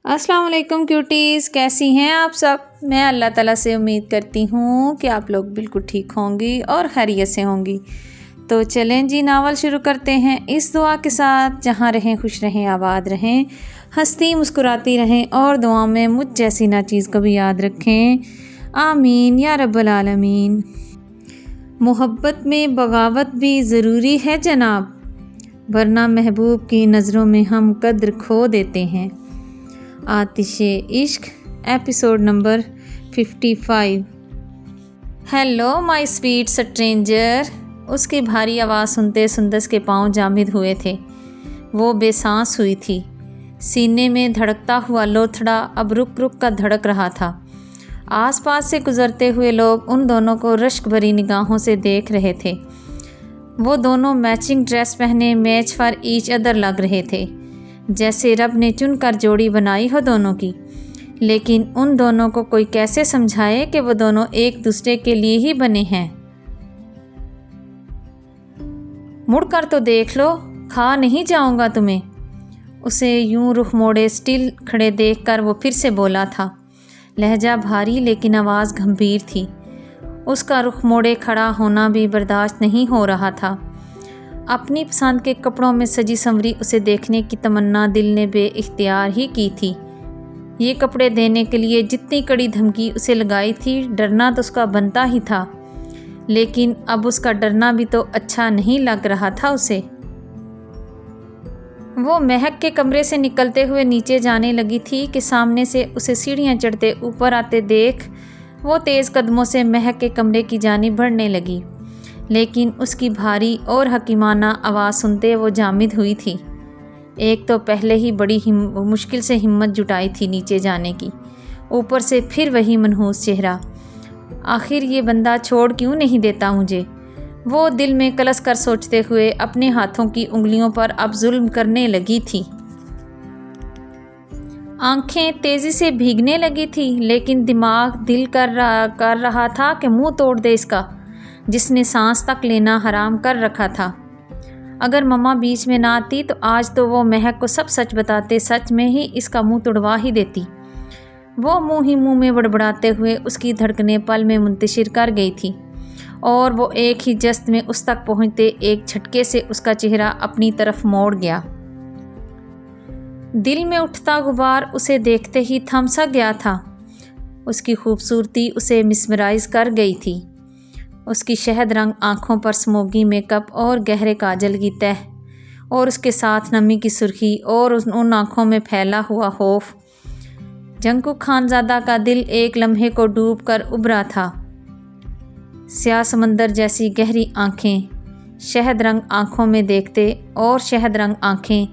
السلام علیکم کیوٹیز، کیسی ہیں آپ سب؟ میں اللہ تعالیٰ سے امید کرتی ہوں کہ آپ لوگ بالکل ٹھیک ہوں گی اور خیریت سے ہوں گی۔ تو چلیں جی، ناول شروع کرتے ہیں اس دعا کے ساتھ: جہاں رہیں خوش رہیں، آباد رہیں، ہنستی مسکراتی رہیں اور دعاؤں میں مجھ جیسی ناچیز کو بھی یاد رکھیں، آمین یا رب العالمین۔ محبت میں بغاوت بھی ضروری ہے جناب، ورنہ محبوب کی نظروں میں ہم قدر کھو دیتے ہیں۔ Aatish Ishq, episode number 55۔ Hello my sweet stranger. اس کی بھاری آواز سنتے سندس کے پاؤں جامد ہوئے تھے۔ وہ بے سانس ہوئی تھی۔ سینے میں دھڑکتا ہوا لوتھڑا اب رک رک کر دھڑک رہا تھا۔ آس پاس سے گزرتے ہوئے لوگ ان دونوں کو رشک بھری نگاہوں سے دیکھ رہے تھے۔ وہ دونوں میچنگ ڈریس پہنے میچ فار ایچ ادر لگ رہے تھے، جیسے رب نے چن کر جوڑی بنائی ہو دونوں کی۔ لیکن ان دونوں کو کوئی کیسے سمجھائے کہ وہ دونوں ایک دوسرے کے لیے ہی بنے ہیں؟ مڑ کر تو دیکھ لو، کھا نہیں جاؤں گا تمہیں۔ اسے یوں رخ موڑے سٹل کھڑے دیکھ کر وہ پھر سے بولا تھا۔ لہجہ بھاری لیکن آواز گھمبیر تھی۔ اس کا رخ موڑے کھڑا ہونا بھی برداشت نہیں ہو رہا تھا۔ اپنی پسند کے کپڑوں میں سجی سنوری اسے دیکھنے کی تمنا دل نے بے اختیار ہی کی تھی۔ یہ کپڑے دینے کے لیے جتنی کڑی دھمکی اسے لگائی تھی، ڈرنا تو اس کا بنتا ہی تھا، لیکن اب اس کا ڈرنا بھی تو اچھا نہیں لگ رہا تھا اسے۔ وہ مہک کے کمرے سے نکلتے ہوئے نیچے جانے لگی تھی کہ سامنے سے اسے سیڑھیاں چڑھتے اوپر آتے دیکھ وہ تیز قدموں سے مہک کے کمرے کی جانب بڑھنے لگی، لیکن اس کی بھاری اور حکیمانہ آواز سنتے وہ جامد ہوئی تھی۔ ایک تو پہلے ہی بڑی مشکل سے ہمت جٹائی تھی نیچے جانے کی، اوپر سے پھر وہی منحوس چہرہ۔ آخر یہ بندہ چھوڑ کیوں نہیں دیتا مجھے؟ وہ دل میں کلس کر سوچتے ہوئے اپنے ہاتھوں کی انگلیوں پر اب ظلم کرنے لگی تھی۔ آنکھیں تیزی سے بھیگنے لگی تھی، لیکن دماغ دل کر رہا تھا کہ منہ توڑ دے اس کا، جس نے سانس تک لینا حرام کر رکھا تھا۔ اگر مما بیچ میں نہ آتی تو آج تو وہ مہک کو سب سچ بتاتے سچ میں ہی اس کا منہ توڑوا ہی دیتی۔ وہ منہ ہی منہ میں بڑبڑاتے ہوئے اس کی دھڑکنیں پل میں منتشر کر گئی تھی، اور وہ ایک ہی جست میں اس تک پہنچتے ایک جھٹکے سے اس کا چہرہ اپنی طرف موڑ گیا۔ دل میں اٹھتا غبار اسے دیکھتے ہی تھم سا گیا تھا۔ اس کی خوبصورتی اسے مسمرائز کر گئی تھی۔ اس کی شہد رنگ آنکھوں پر سموگی میک اپ اور گہرے کاجل کی تہ، اور اس کے ساتھ نمی کی سرخی اور ان آنکھوں میں پھیلا ہوا خوف۔ جنکو خانزادہ کا دل ایک لمحے کو ڈوب کر ابھرا تھا۔ سیاہ سمندر جیسی گہری آنکھیں شہد رنگ آنکھوں میں دیکھتے، اور شہد رنگ آنکھیں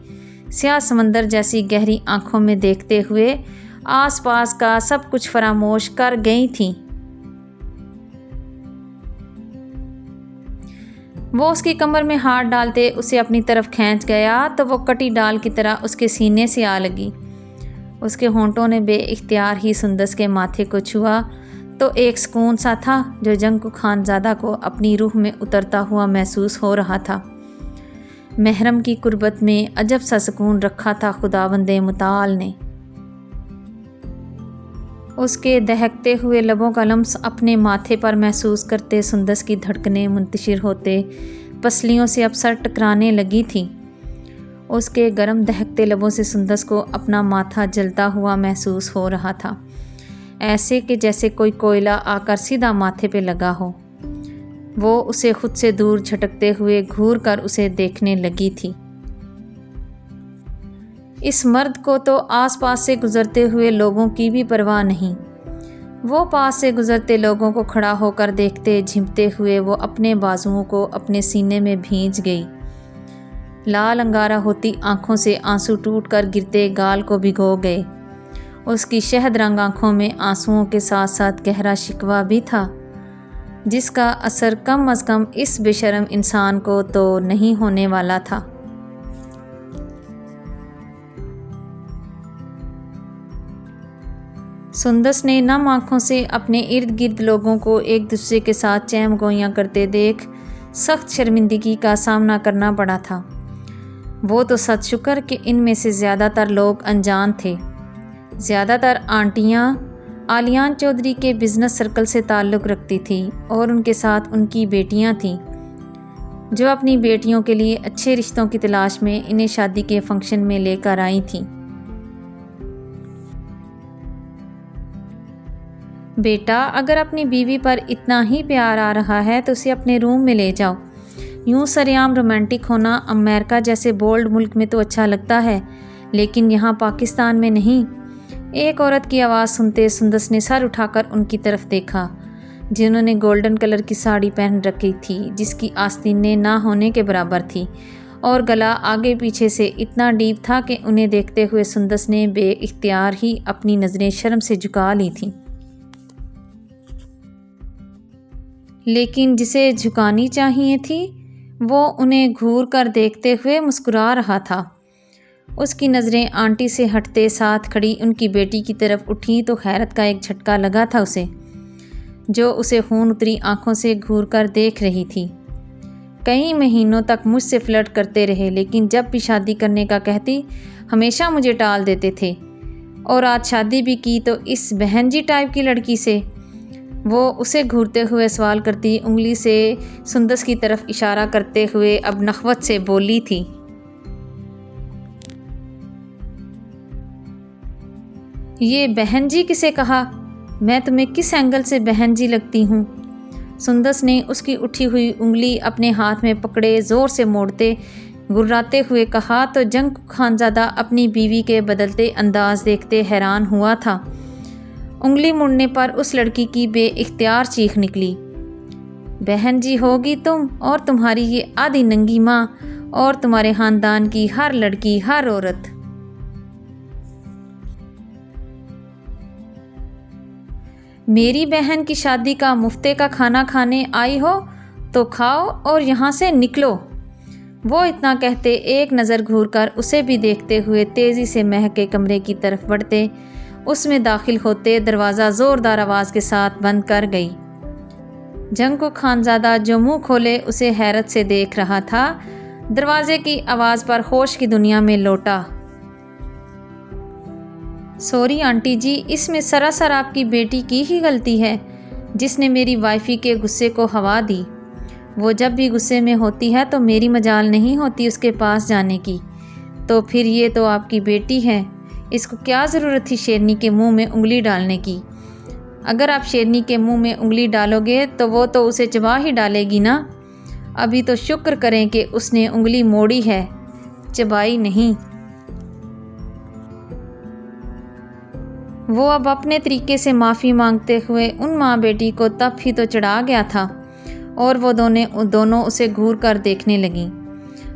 سیاہ سمندر جیسی گہری آنکھوں میں دیکھتے ہوئے آس پاس کا سب کچھ فراموش کر گئی تھیں۔ وہ اس کی کمر میں ہاتھ ڈالتے اسے اپنی طرف کھینچ گیا تو وہ کٹی ڈال کی طرح اس کے سینے سے آ لگی۔ اس کے ہونٹوں نے بے اختیار ہی سندس کے ماتھے کو چھوا تو ایک سکون سا تھا جو جنکو خانزادہ کو اپنی روح میں اترتا ہوا محسوس ہو رہا تھا۔ محرم کی قربت میں عجب سا سکون رکھا تھا خداوند متعال نے۔ اس کے دہکتے ہوئے لبوں کا لمس اپنے ماتھے پر محسوس کرتے سندس کی دھڑکنیں منتشر ہوتے پسلیوں سے اب سر ٹکرانے لگی تھیں۔ اس کے گرم دہکتے لبوں سے سندس کو اپنا ماتھا جلتا ہوا محسوس ہو رہا تھا، ایسے کہ جیسے کوئی کوئلہ آ کر سیدھا ماتھے پہ لگا ہو۔ وہ اسے خود سے دور جھٹکتے ہوئے گھور کر اسے دیکھنے لگی تھی۔ اس مرد کو تو آس پاس سے گزرتے ہوئے لوگوں کی بھی پرواہ نہیں۔ وہ پاس سے گزرتے لوگوں کو کھڑا ہو کر دیکھتے جھمتے ہوئے وہ اپنے بازوؤں کو اپنے سینے میں بھینج گئی۔ لال انگارہ ہوتی آنکھوں سے آنسو ٹوٹ کر گرتے گال کو بھگو گئے۔ اس کی شہد رنگ آنکھوں میں آنسوؤں کے ساتھ ساتھ گہرا شکوہ بھی تھا، جس کا اثر کم از کم اس بے شرم انسان کو تو نہیں ہونے والا تھا۔ سندس نے نم آنکھوں سے اپنے ارد گرد لوگوں کو ایک دوسرے کے ساتھ چہم گوئیاں کرتے دیکھ سخت شرمندگی کا سامنا کرنا پڑا تھا۔ وہ تو سد شکر کہ ان میں سے زیادہ تر لوگ انجان تھے، زیادہ تر آنٹیاں آلیان چودھری کے بزنس سرکل سے تعلق رکھتی تھیں اور ان کے ساتھ ان کی بیٹیاں تھیں جو اپنی بیٹیوں کے لیے اچھے رشتوں کی تلاش میں انہیں شادی کے فنکشن میں لے کر آئی تھیں۔ بیٹا، اگر اپنی بیوی پر اتنا ہی پیار آ رہا ہے تو اسے اپنے روم میں لے جاؤ۔ یوں سریعام رومانٹک ہونا امریکہ جیسے بولڈ ملک میں تو اچھا لگتا ہے، لیکن یہاں پاکستان میں نہیں۔ ایک عورت کی آواز سنتے سندس نے سر اٹھا کر ان کی طرف دیکھا، جنہوں نے گولڈن کلر کی ساڑی پہن رکھی تھی جس کی آستینیں نہ ہونے کے برابر تھی اور گلا آگے پیچھے سے اتنا ڈیپ تھا کہ انہیں دیکھتے ہوئے سندس نے بے اختیار ہی اپنی نظریں شرم سے جھکا لی تھیں۔ لیکن جسے جھکانی چاہیے تھی وہ انہیں گھور کر دیکھتے ہوئے مسکرا رہا تھا۔ اس کی نظریں آنٹی سے ہٹتے ساتھ کھڑی ان کی بیٹی کی طرف اٹھیں تو حیرت کا ایک جھٹکا لگا تھا اسے، جو اسے خون اتری آنکھوں سے گھور کر دیکھ رہی تھی۔ کئی مہینوں تک مجھ سے فلرٹ کرتے رہے، لیکن جب بھی شادی کرنے کا کہتی ہمیشہ مجھے ٹال دیتے تھے، اور آج شادی بھی کی تو اس بہن جی ٹائپ کی لڑکی سے۔ وہ اسے گھورتے ہوئے سوال کرتی انگلی سے سندس کی طرف اشارہ کرتے ہوئے اب نخوت سے بولی تھی۔ یہ بہن جی کسے کہا؟ میں تمہیں کس اینگل سے بہن جی لگتی ہوں؟ سندس نے اس کی اٹھی ہوئی انگلی اپنے ہاتھ میں پکڑے زور سے موڑتے گراتے ہوئے کہا تو جنگ خانزادہ اپنی بیوی کے بدلتے انداز دیکھتے حیران ہوا تھا۔ انگلی مڑنے پر اس لڑکی کی بے اختیار چیخ نکلی، بہن جی ہوگی تم اور تمہاری یہ آدھی ننگی ماں اور تمہارے خاندان کی ہر لڑکی، ہر عورت۔ میری بہن کی شادی کا مفتے کا کھانا کھانے آئی ہو تو کھاؤ اور یہاں سے نکلو۔ وہ اتنا کہتے ایک نظر گھور کر اسے بھی دیکھتے ہوئے تیزی سے مہک کے کمرے کی طرف بڑھتے اس میں داخل ہوتے دروازہ زوردار آواز کے ساتھ بند کر گئی۔ جنگ خانزادہ جو منہ کھولے اسے حیرت سے دیکھ رہا تھا، دروازے کی آواز پر ہوش کی دنیا میں لوٹا۔ سوری آنٹی جی، اس میں سراسر آپ کی بیٹی کی ہی غلطی ہے جس نے میری وائفی کے غصے کو ہوا دی۔ وہ جب بھی غصے میں ہوتی ہے تو میری مجال نہیں ہوتی اس کے پاس جانے کی، تو پھر یہ تو آپ کی بیٹی ہے، اس کو کیا ضرورت تھی شیرنی کے منہ میں انگلی ڈالنے کی؟ اگر آپ شیرنی کے منہ میں انگلی ڈالو گے تو وہ تو اسے چبا ہی ڈالے گی نا۔ ابھی تو شکر کریں کہ اس نے انگلی موڑی ہے، چبائی نہیں۔ وہ اب اپنے طریقے سے معافی مانگتے ہوئے ان ماں بیٹی کو تب ہی تو چڑھا گیا تھا، اور وہ دونوں اسے گھور کر دیکھنے لگیں۔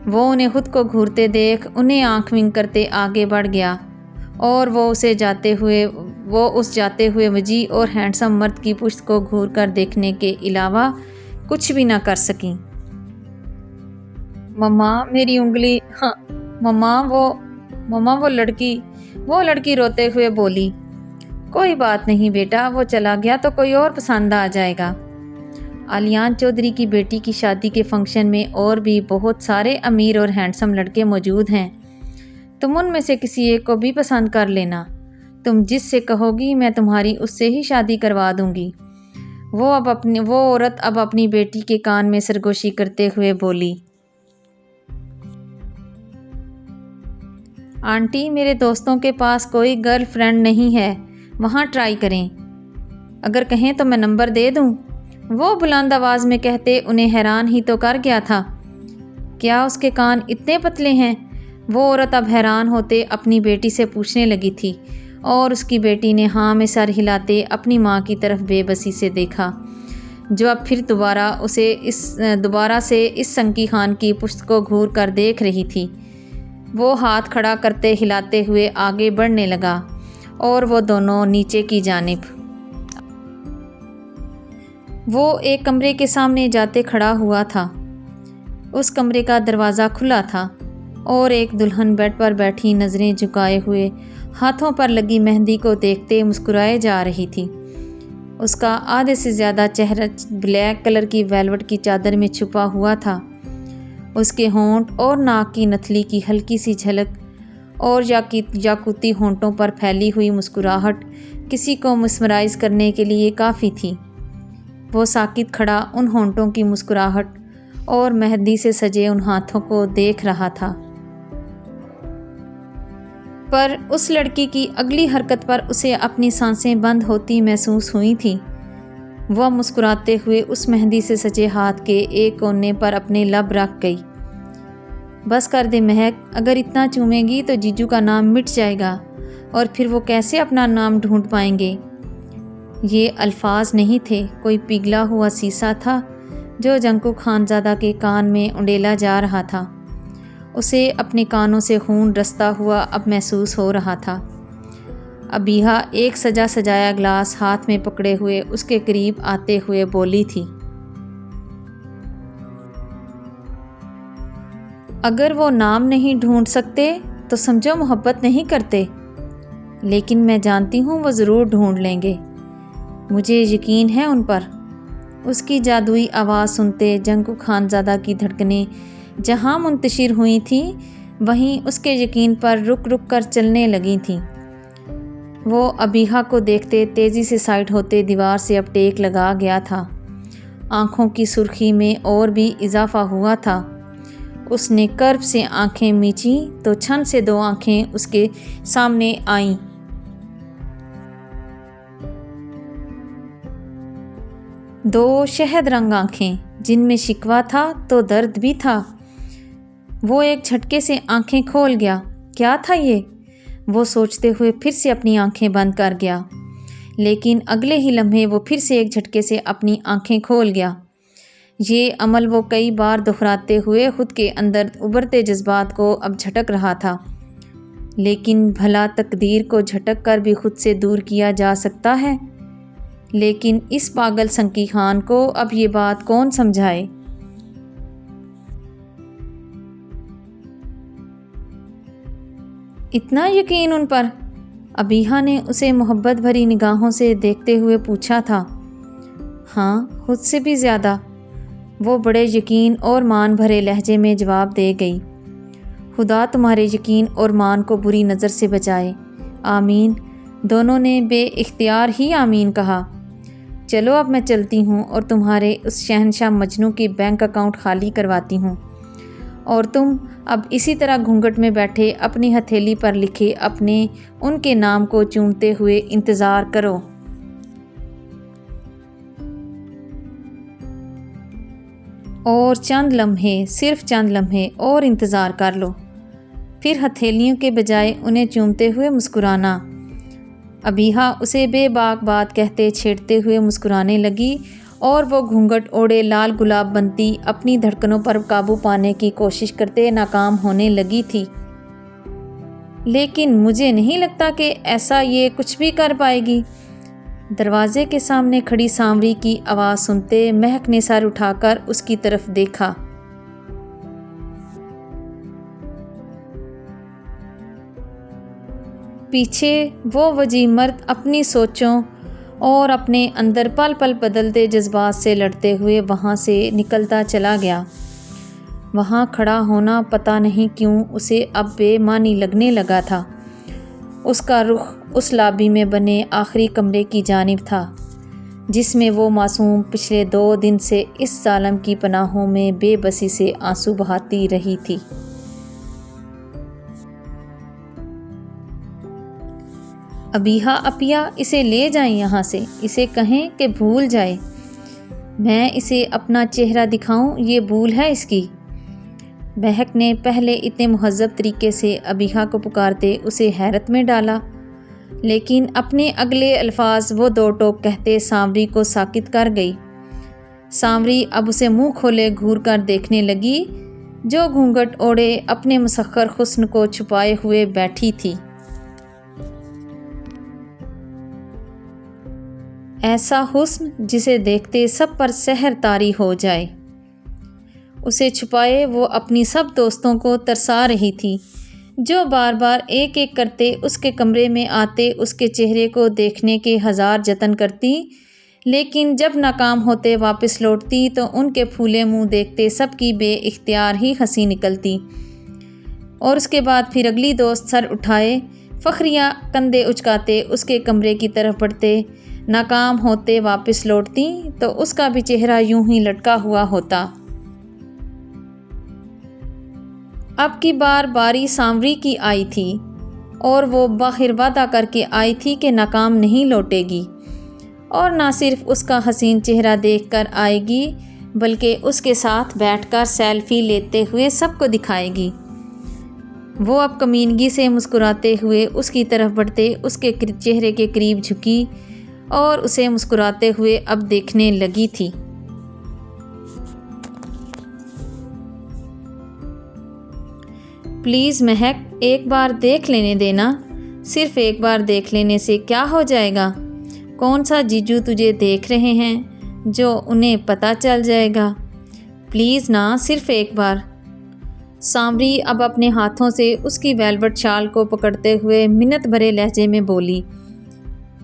وہ انہیں خود کو گھورتے دیکھ انہیں آنکھ ونک کرتے آگے بڑھ گیا، اور وہ اس جاتے ہوئے وجیح اور ہینڈسم مرد کی پشت کو گھور کر دیکھنے کے علاوہ کچھ بھی نہ کر سکیں۔ مما میری انگلی، ہاں مما وہ لڑکی روتے ہوئے بولی، کوئی بات نہیں بیٹا، وہ چلا گیا تو کوئی اور پسند آ جائے گا۔ آلیان چودھری کی بیٹی کی شادی کے فنکشن میں اور بھی بہت سارے امیر اور ہینڈسم لڑکے موجود ہیں، تم ان میں سے کسی ایک کو بھی پسند کر لینا، تم جس سے کہو گی میں تمہاری اس سے ہی شادی کروا دوں گی۔ وہ عورت اب اپنی بیٹی کے کان میں سرگوشی کرتے ہوئے بولی، آنٹی میرے دوستوں کے پاس کوئی گرل فرینڈ نہیں ہے، وہاں ٹرائی کریں، اگر کہیں تو میں نمبر دے دوں۔ وہ بلند آواز میں کہتے انہیں حیران ہی تو کر گیا تھا، کیا اس کے کان اتنے پتلے ہیں؟ وہ عورت اب حیران ہوتے اپنی بیٹی سے پوچھنے لگی تھی، اور اس کی بیٹی نے ہاں میں سر ہلاتے اپنی ماں کی طرف بے بسی سے دیکھا، جو اب پھر دوبارہ سے اس سنکی خان کی پشت کو گھور کر دیکھ رہی تھی۔ وہ ہاتھ کھڑا کرتے ہلاتے ہوئے آگے بڑھنے لگا، اور وہ دونوں نیچے کی جانب۔ وہ ایک کمرے کے سامنے جاتے کھڑا ہوا تھا۔ اس کمرے کا دروازہ کھلا تھا، اور ایک دلہن بیڈ پر بیٹھی نظریں جھکائے ہوئے ہاتھوں پر لگی مہندی کو دیکھتے مسکرائے جا رہی تھی۔ اس کا آدھے سے زیادہ چہرہ بلیک کلر کی ویلوٹ کی چادر میں چھپا ہوا تھا۔ اس کے ہونٹ اور ناک کی نتھلی کی ہلکی سی جھلک اور یاقوتی ہونٹوں پر پھیلی ہوئی مسکراہٹ کسی کو مسمرائز کرنے کے لیے کافی تھی۔ وہ ساکت کھڑا ان ہونٹوں کی مسکراہٹ اور مہندی سے سجے ان ہاتھوں کو دیکھ رہا تھا۔ پر اس لڑکی کی اگلی حرکت پر اسے اپنی سانسیں بند ہوتی محسوس ہوئی تھیں۔ وہ مسکراتے ہوئے اس مہندی سے سجے ہاتھ کے ایک کونے پر اپنے لب رکھ گئی۔ بس کر دے مہک، اگر اتنا چومے گی تو جیجو کا نام مٹ جائے گا اور پھر وہ کیسے اپنا نام ڈھونڈ پائیں گے۔ یہ الفاظ نہیں تھے، کوئی پگھلا ہوا سیسا تھا جو جنکو خانزادہ کے کان میں انڈیلا جا رہا تھا۔ اسے اپنے کانوں سے خون رستا ہوا اب محسوس ہو رہا تھا۔ ابیہا ایک سجا سجایا گلاس ہاتھ میں پکڑے ہوئے اس کے قریب آتے ہوئے بولی تھی، اگر وہ نام نہیں ڈھونڈ سکتے تو سمجھو محبت نہیں کرتے، لیکن میں جانتی ہوں وہ ضرور ڈھونڈ لیں گے، مجھے یقین ہے ان پر۔ اس کی جادوئی آواز سنتے جنکو خانزادہ کی دھڑکنیں جہاں منتشر ہوئی تھیں وہیں اس کے یقین پر رک رک کر چلنے لگی تھیں۔ وہ ابیہا کو دیکھتے تیزی سے سائڈ ہوتے دیوار سے اب ٹیک لگا گیا تھا۔ آنکھوں کی سرخی میں اور بھی اضافہ ہوا تھا۔ اس نے کرب سے آنکھیں میچیں تو چھن سے دو آنکھیں اس کے سامنے آئیں۔ دو شہد رنگ آنکھیں جن میں شکوہ تھا تو درد بھی تھا۔ وہ ایک جھٹکے سے آنکھیں کھول گیا۔ کیا تھا یہ؟ وہ سوچتے ہوئے پھر سے اپنی آنکھیں بند کر گیا، لیکن اگلے ہی لمحے وہ پھر سے ایک جھٹکے سے اپنی آنکھیں کھول گیا۔ یہ عمل وہ کئی بار دہراتے ہوئے خود کے اندر ابھرتے جذبات کو اب جھٹک رہا تھا، لیکن بھلا تقدیر کو جھٹک کر بھی خود سے دور کیا جا سکتا ہے؟ لیکن اس پاگل سنکی خان کو اب یہ بات کون سمجھائے؟ اتنا یقین ان پر؟ ابیہا نے اسے محبت بھری نگاہوں سے دیکھتے ہوئے پوچھا تھا۔ ہاں، خود سے بھی زیادہ، وہ بڑے یقین اور مان بھرے لہجے میں جواب دے گئی۔ خدا تمہارے یقین اور مان کو بری نظر سے بچائے، آمین۔ دونوں نے بے اختیار ہی آمین کہا۔ چلو اب میں چلتی ہوں اور تمہارے اس شہنشاہ مجنوں کی بینک اکاؤنٹ خالی کرواتی ہوں، اور تم اب اسی طرح گھونگھٹ میں بیٹھے اپنی ہتھیلی پر لکھے اپنے ان کے نام کو چومتے ہوئے انتظار کرو۔ اور چند لمحے، صرف چند لمحے اور انتظار کر لو، پھر ہتھیلیوں کے بجائے انہیں چومتے ہوئے مسکرانا۔ ابیہا اسے بے باک بات کہتے چھیڑتے ہوئے مسکرانے لگی اور وہ گھونگھٹ اوڑے لال گلاب بنتی اپنی دھڑکنوں پر قابو پانے کی کوشش کرتے ناکام ہونے لگی تھی۔ لیکن مجھے نہیں لگتا کہ ایسا یہ کچھ بھی کر پائے گی۔ دروازے کے سامنے کھڑی سانوری کی آواز سنتے مہک نے سر اٹھا کر اس کی طرف دیکھا۔ پیچھے وہ وجیح مرد اپنی سوچوں اور اپنے اندر پل پل بدلتے جذبات سے لڑتے ہوئے وہاں سے نکلتا چلا گیا۔ وہاں کھڑا ہونا پتہ نہیں کیوں اسے اب بے معنی لگنے لگا تھا۔ اس کا رخ اس لابی میں بنے آخری کمرے کی جانب تھا جس میں وہ معصوم پچھلے 2 دن سے اس ظالم کی پناہوں میں بے بسی سے آنسو بہاتی رہی تھی۔ ابیہا اپیا، اسے لے جائیں یہاں سے، اسے کہیں کہ بھول جائے۔ میں اسے اپنا چہرہ دکھاؤں، یہ بھول ہے اس کی۔ مہک نے پہلے اتنے مہذب طریقے سے ابیہا کو پکارتے اسے حیرت میں ڈالا، لیکن اپنے اگلے الفاظ وہ 2 ٹوک کہتے سانوری کو ساکت کر گئی۔ سانوری اب اسے منہ کھولے گھور کر دیکھنے لگی، جو گھونگھٹ اوڑے اپنے مسخر حسن کو چھپائے ہوئے بیٹھی تھی۔ ایسا حسن جسے دیکھتے سب پر سحر طاری ہو جائے۔ اسے چھپائے وہ اپنی سب دوستوں کو ترسا رہی تھی، جو بار بار ایک ایک کرتے اس کے کمرے میں آتے اس کے چہرے کو دیکھنے کے 1000 جتن کرتی، لیکن جب ناکام ہوتے واپس لوٹتی تو ان کے پھولے منہ دیکھتے سب کی بے اختیار ہی ہنسی نکلتی۔ اور اس کے بعد پھر اگلی دوست سر اٹھائے فخریہ کندھے اچکاتے اس کے کمرے کی طرف بڑھتے، ناکام ہوتے واپس لوٹتی تو اس کا بھی چہرہ یوں ہی لٹکا ہوا ہوتا۔ اب کی بار باری سانوری کی آئی تھی اور وہ باہر وعدہ کر کے آئی تھی کہ ناکام نہیں لوٹے گی، اور نہ صرف اس کا حسین چہرہ دیکھ کر آئے گی بلکہ اس کے ساتھ بیٹھ کر سیلفی لیتے ہوئے سب کو دکھائے گی۔ وہ اب کمینگی سے مسکراتے ہوئے اس کی طرف بڑھتے اس کے چہرے کے قریب جھکی اور اسے مسکراتے ہوئے اب دیکھنے لگی تھی۔ پلیز مہک، ایک بار دیکھ لینے دینا، صرف ایک بار دیکھ لینے سے کیا ہو جائے گا؟ کون سا جیجو تجھے دیکھ رہے ہیں جو انہیں پتہ چل جائے گا؟ پلیز نا، صرف ایک بار۔ سانوری اب اپنے ہاتھوں سے اس کی ویلوٹ شال کو پکڑتے ہوئے منت بھرے لہجے میں بولی۔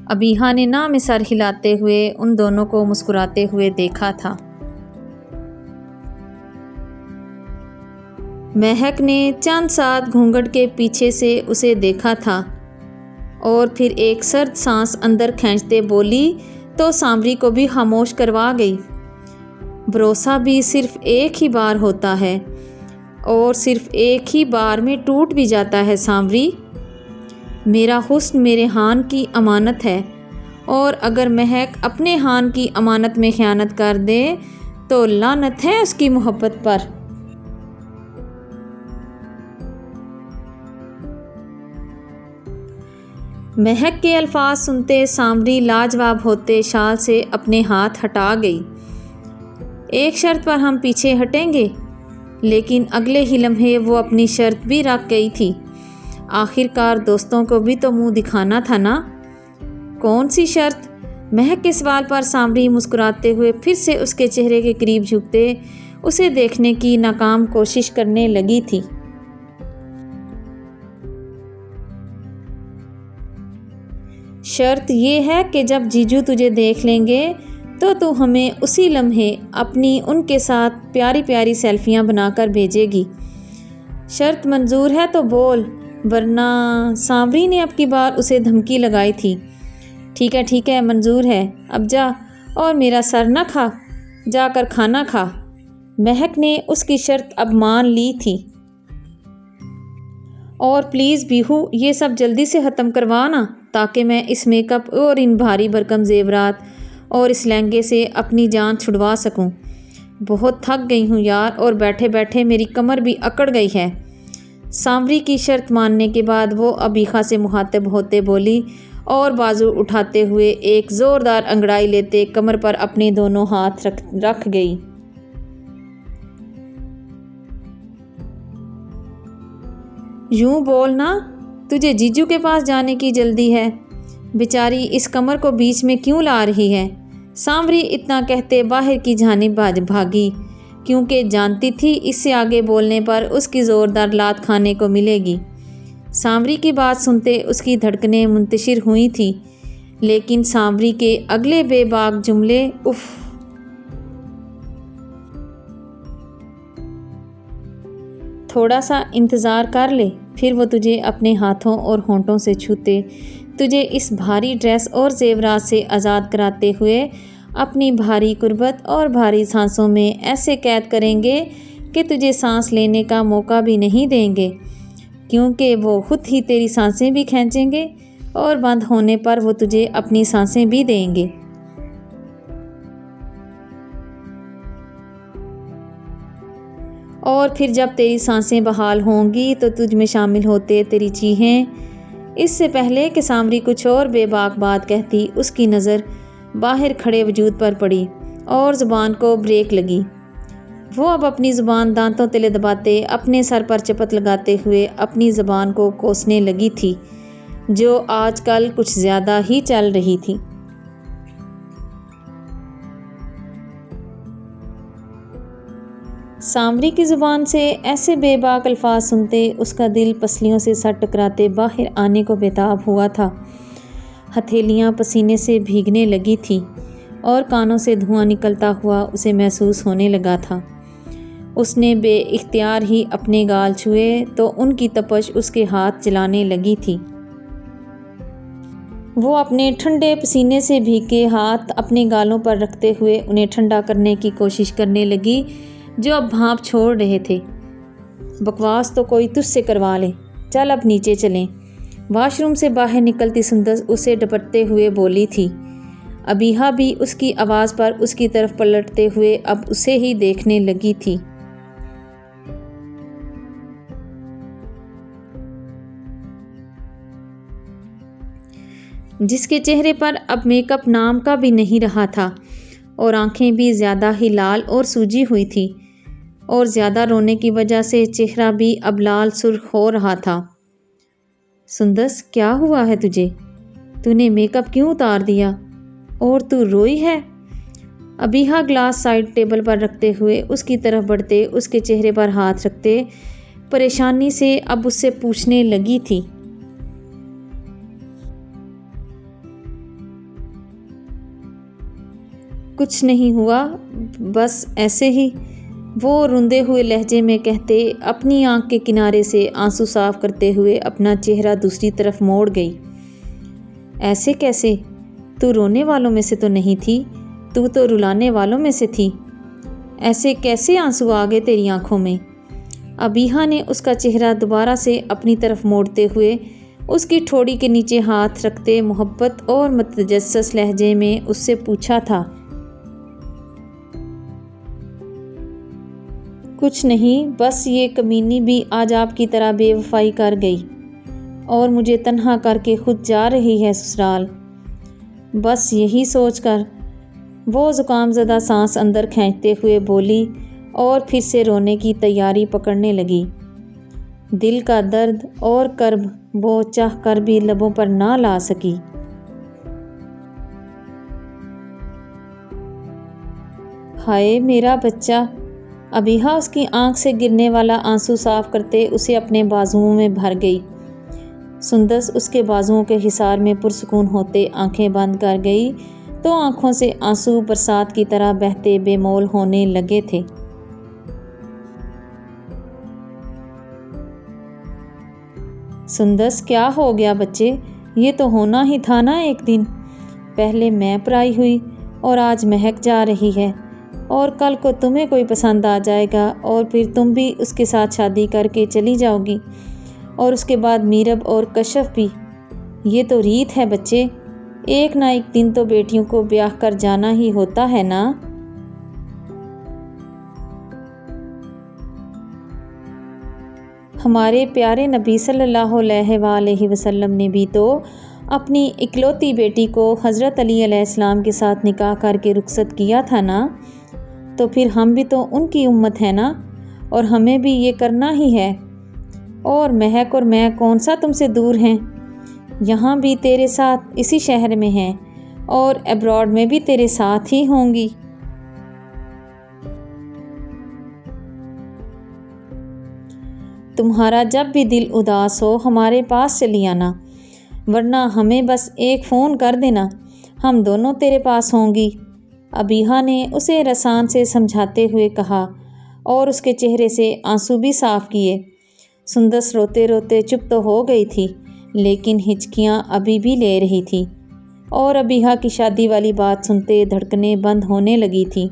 ابیحا نے نہ میں سر ہلاتے ہوئے ان دونوں کو مسکراتے ہوئے دیکھا تھا۔ مہک نے چند ساتھ گھونگھٹ کے پیچھے سے اسے دیکھا تھا اور پھر ایک سرد سانس اندر کھینچتے بولی تو سانوری کو بھی خاموش کروا گئی۔ بھروسہ بھی صرف ایک ہی بار ہوتا ہے اور صرف ایک ہی بار میں ٹوٹ بھی جاتا ہے سانوری۔ میرا حسن میرے ہان کی امانت ہے، اور اگر مہک اپنے ہان کی امانت میں خیانت کر دے تو لعنت ہے اس کی محبت پر۔ مہک کے الفاظ سنتے سانوری لاجواب ہوتے شال سے اپنے ہاتھ ہٹا گئی۔ ایک شرط پر ہم پیچھے ہٹیں گے، لیکن اگلے ہی لمحے وہ اپنی شرط بھی رکھ گئی تھی۔ آخر کار دوستوں کو بھی تو منہ دکھانا تھا نا۔ کون سی شرط؟ مہک کے سوال پر سانوری مسکراتے ہوئے پھر سے اس کے چہرے کے قریب جھکتے اسے دیکھنے کی ناکام کوشش کرنے لگی تھی۔ شرط یہ ہے کہ جب جیجو تجھے دیکھ لیں گے تو ہمیں اسی لمحے اپنی ان کے ساتھ پیاری پیاری سیلفیاں بنا کر بھیجے گی۔ شرط منظور ہے تو بول، ورنہ… سانوری نے اب کی بار اسے دھمکی لگائی تھی۔ ٹھیک ہے منظور ہے، اب جا اور میرا سر نہ کھا، جا کر کھانا کھا۔ مہک نے اس کی شرط اب مان لی تھی۔ اور پلیز بیہو، یہ سب جلدی سے ختم کروانا تاکہ میں اس میک اپ اور ان بھاری بھرکم زیورات اور اس لہنگے سے اپنی جان چھڑوا سکوں۔ بہت تھک گئی ہوں یار، اور بیٹھے بیٹھے میری کمر بھی اکڑ گئی ہے۔ سانوری کی شرط ماننے کے بعد وہ ابیحا سے مخاطب ہوتے بولی اور بازو اٹھاتے ہوئے ایک زوردار انگڑائی لیتے کمر پر اپنے دونوں ہاتھ رکھ گئی۔ یوں بولنا، تجھے جیجو کے پاس جانے کی جلدی ہے؟ بیچاری اس کمر کو بیچ میں کیوں لا رہی ہے؟ سانوری اتنا کہتے باہر کی جانب بھاگی، کیونکہ جانتی تھی اس سے آگے بولنے پر اس کی زوردار لات کھانے کو ملے گی۔ سانوری کی بات سنتے اس کی دھڑکنیں منتشر ہوئی تھی، لیکن سانوری کے اگلے بے باک جملے اف! تھوڑا سا انتظار کر لے، پھر وہ تجھے اپنے ہاتھوں اور ہونٹوں سے چھوتے تجھے اس بھاری ڈریس اور زیورات سے آزاد کراتے ہوئے اپنی بھاری قربت اور بھاری سانسوں میں ایسے قید کریں گے کہ تجھے سانس لینے کا موقع بھی نہیں دیں گے، کیونکہ وہ خود ہی تیری سانسیں بھی کھینچیں گے اور بند ہونے پر وہ تجھے اپنی سانسیں بھی دیں گے۔ اور پھر جب تیری سانسیں بحال ہوں گی تو تجھ میں شامل ہوتے تیری چیخیں۔ اس سے پہلے کہ سانوری کچھ اور بے باک بات کہتی، اس کی نظر باہر کھڑے وجود پر پڑی اور زبان کو بریک لگی۔ وہ اب اپنی زبان دانتوں تلے دباتے اپنے سر پر چپت لگاتے ہوئے اپنی زبان کو کوسنے لگی تھی، جو آج کل کچھ زیادہ ہی چل رہی تھی۔ سانوری کی زبان سے ایسے بے باک الفاظ سنتے اس کا دل پسلیوں سے سر ٹکراتے باہر آنے کو بےتاب ہوا تھا۔ ہتھیلیاں پسینے سے بھیگنے لگی تھیں اور کانوں سے دھواں نکلتا ہوا اسے محسوس ہونے لگا تھا۔ اس نے بے اختیار ہی اپنے گال چھوئے تو ان کی تپش اس کے ہاتھ جلانے لگی تھی۔ وہ اپنے ٹھنڈے پسینے سے بھیگے ہاتھ اپنے گالوں پر رکھتے ہوئے انہیں ٹھنڈا کرنے کی کوشش کرنے لگی جو اب بھاپ چھوڑ رہے تھے۔ بکواس تو کوئی تجھ سے کروا لے، چل اب نیچے چلیں۔ واش روم سے باہر نکلتی سندس اسے ڈپٹتے ہوئے بولی تھی۔ ابیہا بھی اس کی آواز پر اس کی طرف پلٹتے ہوئے اب اسے ہی دیکھنے لگی تھی۔ جس کے چہرے پر اب میک اپ نام کا بھی نہیں رہا تھا اور آنکھیں بھی زیادہ ہی لال اور سوجی ہوئی تھی اور زیادہ رونے کی وجہ سے چہرہ بھی اب لال سرخ ہو رہا تھا۔ سندس، کیا ہوا ہے تجھے؟ تو نے میک اپ کیوں اتار دیا اور تو روئی ہے؟ ابیہا گلاس سائڈ ٹیبل پر رکھتے ہوئے اس کی طرف بڑھتے اس کے چہرے پر ہاتھ رکھتے پریشانی سے اب اس سے پوچھنے لگی تھی۔ کچھ نہیں ہوا، بس ایسے ہی، وہ روندے ہوئے لہجے میں کہتے اپنی آنکھ کے کنارے سے آنسو صاف کرتے ہوئے اپنا چہرہ دوسری طرف موڑ گئی۔ ایسے کیسے؟ تو رونے والوں میں سے تو نہیں تھی، تو رلانے والوں میں سے تھی۔ ایسے کیسے آنسو آ گئے تیری آنکھوں میں؟ ابیہا نے اس کا چہرہ دوبارہ سے اپنی طرف موڑتے ہوئے اس کی ٹھوڑی کے نیچے ہاتھ رکھتے محبت اور متجسس لہجے میں اس سے پوچھا تھا۔ کچھ نہیں، بس یہ کمینی بھی آج آپ کی طرح بے وفائی کر گئی اور مجھے تنہا کر کے خود جا رہی ہے سسرال۔ بس یہی سوچ کر وہ زکام زدہ سانس اندر کھینچتے ہوئے بولی اور پھر سے رونے کی تیاری پکڑنے لگی۔ دل کا درد اور کرب وہ چاہ کر بھی لبوں پر نہ لا سکی۔ ہائے میرا بچہ! ابیہا اس کی آنکھ سے گرنے والا آنسو صاف کرتے اسے اپنے بازوؤں میں بھر گئی۔ سندس اس کے بازوؤں کے حصار میں پرسکون ہوتے آنکھیں بند کر گئی تو آنکھوں سے آنسو برسات کی طرح بہتے بے مول ہونے لگے تھے۔ سندس، کیا ہو گیا بچے؟ یہ تو ہونا ہی تھا نا ایک دن۔ پہلے میں پرائی ہوئی اور آج مہک جا رہی ہے اور کل کو تمہیں کوئی پسند آ جائے گا اور پھر تم بھی اس کے ساتھ شادی کر کے چلی جاؤ گی اور اس کے بعد میرب اور کشف بھی۔ یہ تو ریت ہے بچے، ایک نہ ایک دن تو بیٹیوں کو بیاہ کر جانا ہی ہوتا ہے نا۔ ہمارے پیارے نبی صلی اللہ علیہ وآلہ وسلم نے بھی تو اپنی اکلوتی بیٹی کو حضرت علی علیہ السلام کے ساتھ نکاح کر کے رخصت کیا تھا نا، تو پھر ہم بھی تو ان کی امت ہے نا اور ہمیں بھی یہ کرنا ہی ہے۔ اور مہک اور میں کون سا تم سے دور ہیں، یہاں بھی تیرے ساتھ اسی شہر میں ہیں اور ایبراڈ میں بھی تیرے ساتھ ہی ہوں گی۔ تمہارا جب بھی دل اداس ہو ہمارے پاس چلی آنا، ورنہ ہمیں بس ایک فون کر دینا، ہم دونوں تیرے پاس ہوں گی۔ ابیہا نے اسے رسان سے سمجھاتے ہوئے کہا اور اس کے چہرے سے آنسو بھی صاف کیے۔ سندس روتے روتے چپ تو ہو گئی تھی لیکن ہچکیاں ابھی بھی لے رہی تھی اور ابیہا کی شادی والی بات سنتے دھڑکنیں بند ہونے لگی تھی۔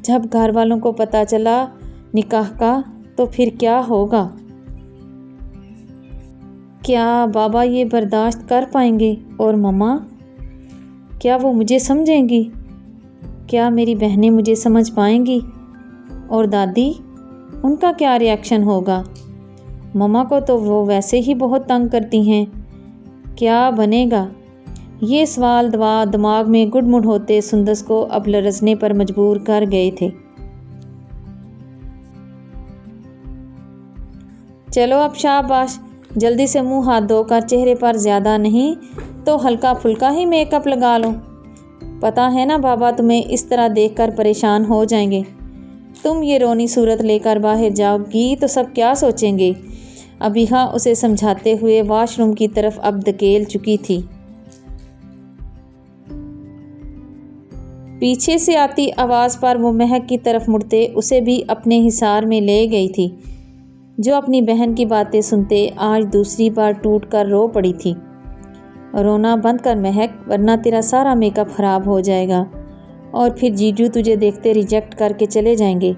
جب گھر والوں کو پتہ چلا نکاح کا تو پھر کیا ہوگا؟ کیا بابا یہ برداشت کر پائیں گے؟ اور مما، کیا وہ مجھے سمجھیں گی؟ کیا میری بہنیں مجھے سمجھ پائیں گی؟ اور دادی، ان کا کیا ری ایکشن ہوگا؟ مما کو تو وہ ویسے ہی بہت تنگ کرتی ہیں، کیا بنے گا؟ یہ سوال دماغ میں گڈ مڈ ہوتے سندس کو اب لرزنے پر مجبور کر گئے تھے۔ چلو اب شاباش، جلدی سے منہ ہاتھ دھو کر چہرے پر زیادہ نہیں تو ہلکا پھلکا ہی میک اپ لگا لو۔ پتہ ہے نا بابا تمہیں اس طرح دیکھ کر پریشان ہو جائیں گے، تم یہ رونی صورت لے کر باہر جاؤ گی تو سب کیا سوچیں گے؟ ابیہا اسے سمجھاتے ہوئے واش روم کی طرف اب دھکیل چکی تھی۔ پیچھے سے آتی آواز پر وہ مہک کی طرف مڑتے اسے بھی اپنے حصار میں لے گئی تھی، جو اپنی بہن کی باتیں سنتے آج دوسری بار ٹوٹ کر رو پڑی تھی۔ رونا بند کر مہک، ورنہ تیرا سارا میک اپ خراب ہو جائے گا اور پھر جیجو تجھے دیکھتے ریجیکٹ کر کے چلے جائیں گے،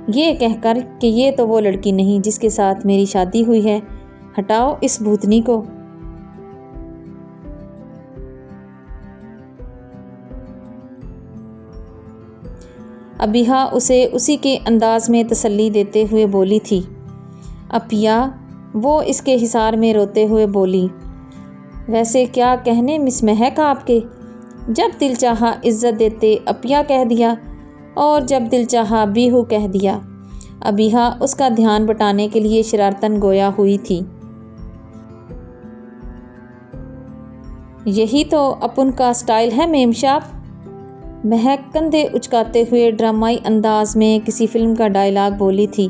یہ کہہ کر کہ یہ تو وہ لڑکی نہیں جس کے ساتھ میری شادی ہوئی ہے، ہٹاؤ اس بھوتنی کو۔ ابیہا اسے اسی کے انداز میں تسلی دیتے ہوئے بولی تھی۔ اپیا، وہ اس کے حصار میں روتے ہوئے بولی، ویسے کیا کہنے مس مہک آپ کے، جب دل چاہا عزت دیتے اپیا کہہ دیا اور جب دل چاہا بیہو کہہ دیا۔ ابیہا اس کا دھیان بٹانے کے لیے شرارتاً گویا ہوئی تھی۔ یہی تو اپن کا سٹائل ہے میم شاپ، مہک کندھے اچکاتے ہوئے ڈرامائی انداز میں کسی فلم کا ڈائلاگ بولی تھی،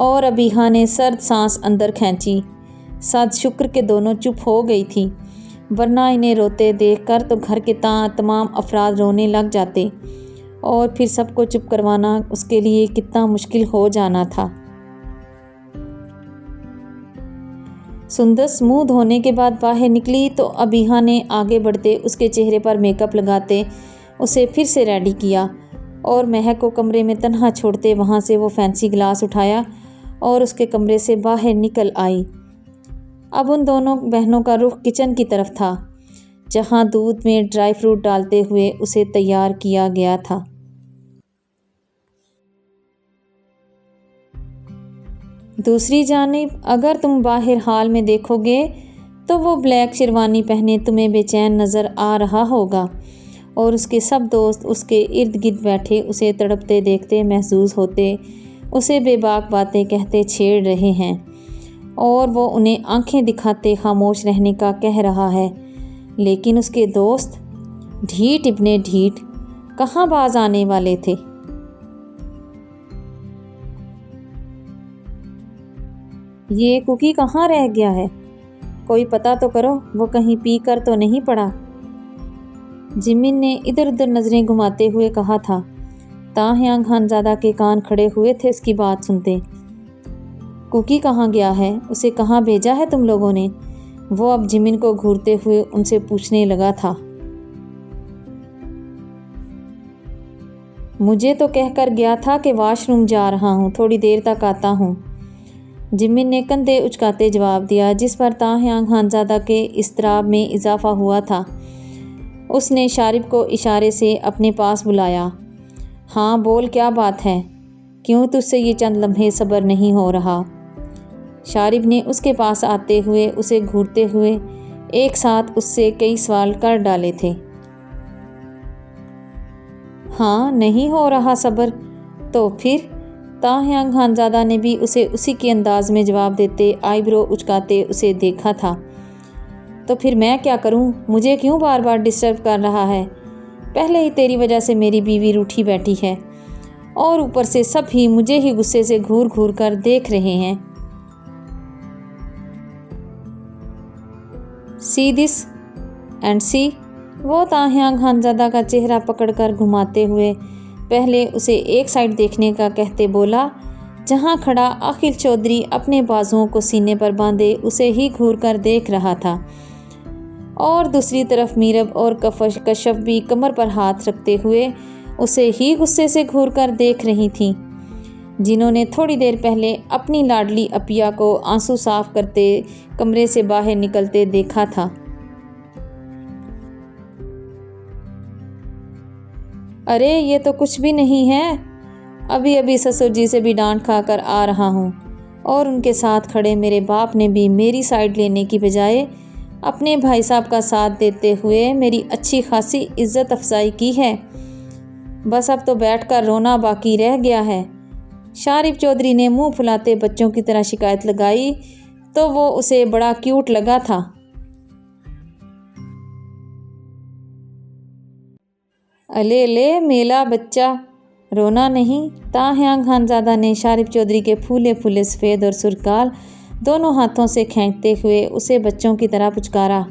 اور ابیہا نے سرد سانس اندر کھینچی۔ سعد شکر کہ دونوں چپ ہو گئی تھی، ورنہ انہیں روتے دیکھ کر تو گھر کے تمام افراد رونے لگ جاتے اور پھر سب کو چپ کروانا اس کے لیے کتنا مشکل ہو جانا تھا۔ سندس منہ دھونے کے بعد باہر نکلی تو ابیہا نے آگے بڑھتے اس کے چہرے پر میک اپ لگاتے اسے پھر سے ریڈی کیا اور مہک کو کمرے میں تنہا چھوڑتے وہاں سے وہ فینسی گلاس اٹھایا اور اس کے کمرے سے باہر نکل آئی۔ اب ان دونوں بہنوں کا رخ کچن کی طرف تھا، جہاں دودھ میں ڈرائی فروٹ ڈالتے ہوئے اسے تیار کیا گیا تھا۔ دوسری جانب اگر تم باہر ہال میں دیکھو گے تو وہ بلیک شیروانی پہنے تمہیں بے چین نظر آ رہا ہوگا اور اس کے سب دوست اس کے ارد گرد بیٹھے اسے تڑپتے دیکھتے محظوظ ہوتے، اسے بے باک باتیں کہتے چھیڑ رہے ہیں اور وہ انہیں آنکھیں دکھاتے خاموش رہنے کا کہہ رہا ہے، لیکن اس کے دوست ڈھیٹ ابن ڈھیٹ کہاں باز آنے والے تھے۔ یہ کوکی کہاں رہ گیا ہے، کوئی پتہ تو کرو، وہ کہیں پی کر تو نہیں پڑا۔ جمن نے ادھر ادھر نظریں گھماتے ہوئے کہا تھا۔ تاہیانگ خانزادہ کے کان کھڑے ہوئے تھے اس کی بات سنتے۔ کوکی کہاں گیا ہے، اسے کہاں بھیجا ہے تم لوگوں نے، وہ اب جمن کو گھورتے ہوئے ان سے پوچھنے لگا تھا۔ مجھے تو کہہ کر گیا تھا کہ واش روم جا رہا ہوں، تھوڑی دیر تک آتا ہوں، جمن نے کندھے اچکاتے جواب دیا، جس پر تاہیانگ خانزادہ کے اضطراب میں اضافہ ہوا تھا۔ اس نے شارب کو اشارے سے اپنے پاس بلایا۔ ہاں بول، کیا بات ہے، کیوں تجھ سے یہ چند لمحے صبر نہیں ہو رہا؟ شارب نے اس کے پاس آتے ہوئے اسے گھورتے ہوئے ایک ساتھ اس سے کئی سوال کر ڈالے تھے۔ ہاں نہیں ہو رہا صبر، تو پھر؟ تاہیانگ خانزادہ نے بھی اسے اسی کے انداز میں جواب دیتے آئی برو اچکاتے اسے دیکھا تھا۔ تو پھر میں کیا کروں، مجھے کیوں بار بار ڈسٹرب کر رہا ہے؟ پہلے ہی تیری وجہ سے میری بیوی روٹھی بیٹھی ہے اور اوپر سے سب ہی مجھے ہی غصے سے گھور گھور کر دیکھ رہے ہیں۔ سی دس اینڈ سی، وہ تاہیانگ خانزادہ کا چہرہ پکڑ کر گھماتے ہوئے پہلے اسے ایک سائڈ دیکھنے کا کہتے بولا، جہاں کھڑا عاقل چودھری اپنے بازوؤں کو سینے پر باندھے اسے ہی گھور کر دیکھ رہا تھا، اور دوسری طرف میرب اور کشف بھی کمر پر ہاتھ رکھتے ہوئے اسے ہی غصے سے گھور کر دیکھ رہی تھیں، جنہوں نے تھوڑی دیر پہلے اپنی لاڈلی اپیا کو آنسو صاف کرتے کمرے سے باہر نکلتے دیکھا تھا۔ ارے یہ تو کچھ بھی نہیں ہے، ابھی سسر جی سے بھی ڈانٹ کھا کر آ رہا ہوں، اور ان کے ساتھ کھڑے میرے باپ نے بھی میری سائیڈ لینے کی بجائے اپنے بھائی صاحب کا ساتھ دیتے ہوئے میری اچھی خاصی عزت افزائی کی ہے، بس اب تو بیٹھ کر رونا باقی رہ گیا ہے۔ شارب چودھری نے منہ پھلاتے بچوں کی طرح شکایت لگائی تو وہ اسے بڑا کیوٹ لگا تھا۔ الے لے میلا بچہ، رونا نہیں، تاہیانگ خانزادہ نے شارب چودھری کے پھولے پھولے سفید اور سرخ گال دونوں ہاتھوں سے کھینچتے ہوئے اسے بچوں کی طرح پچکارا۔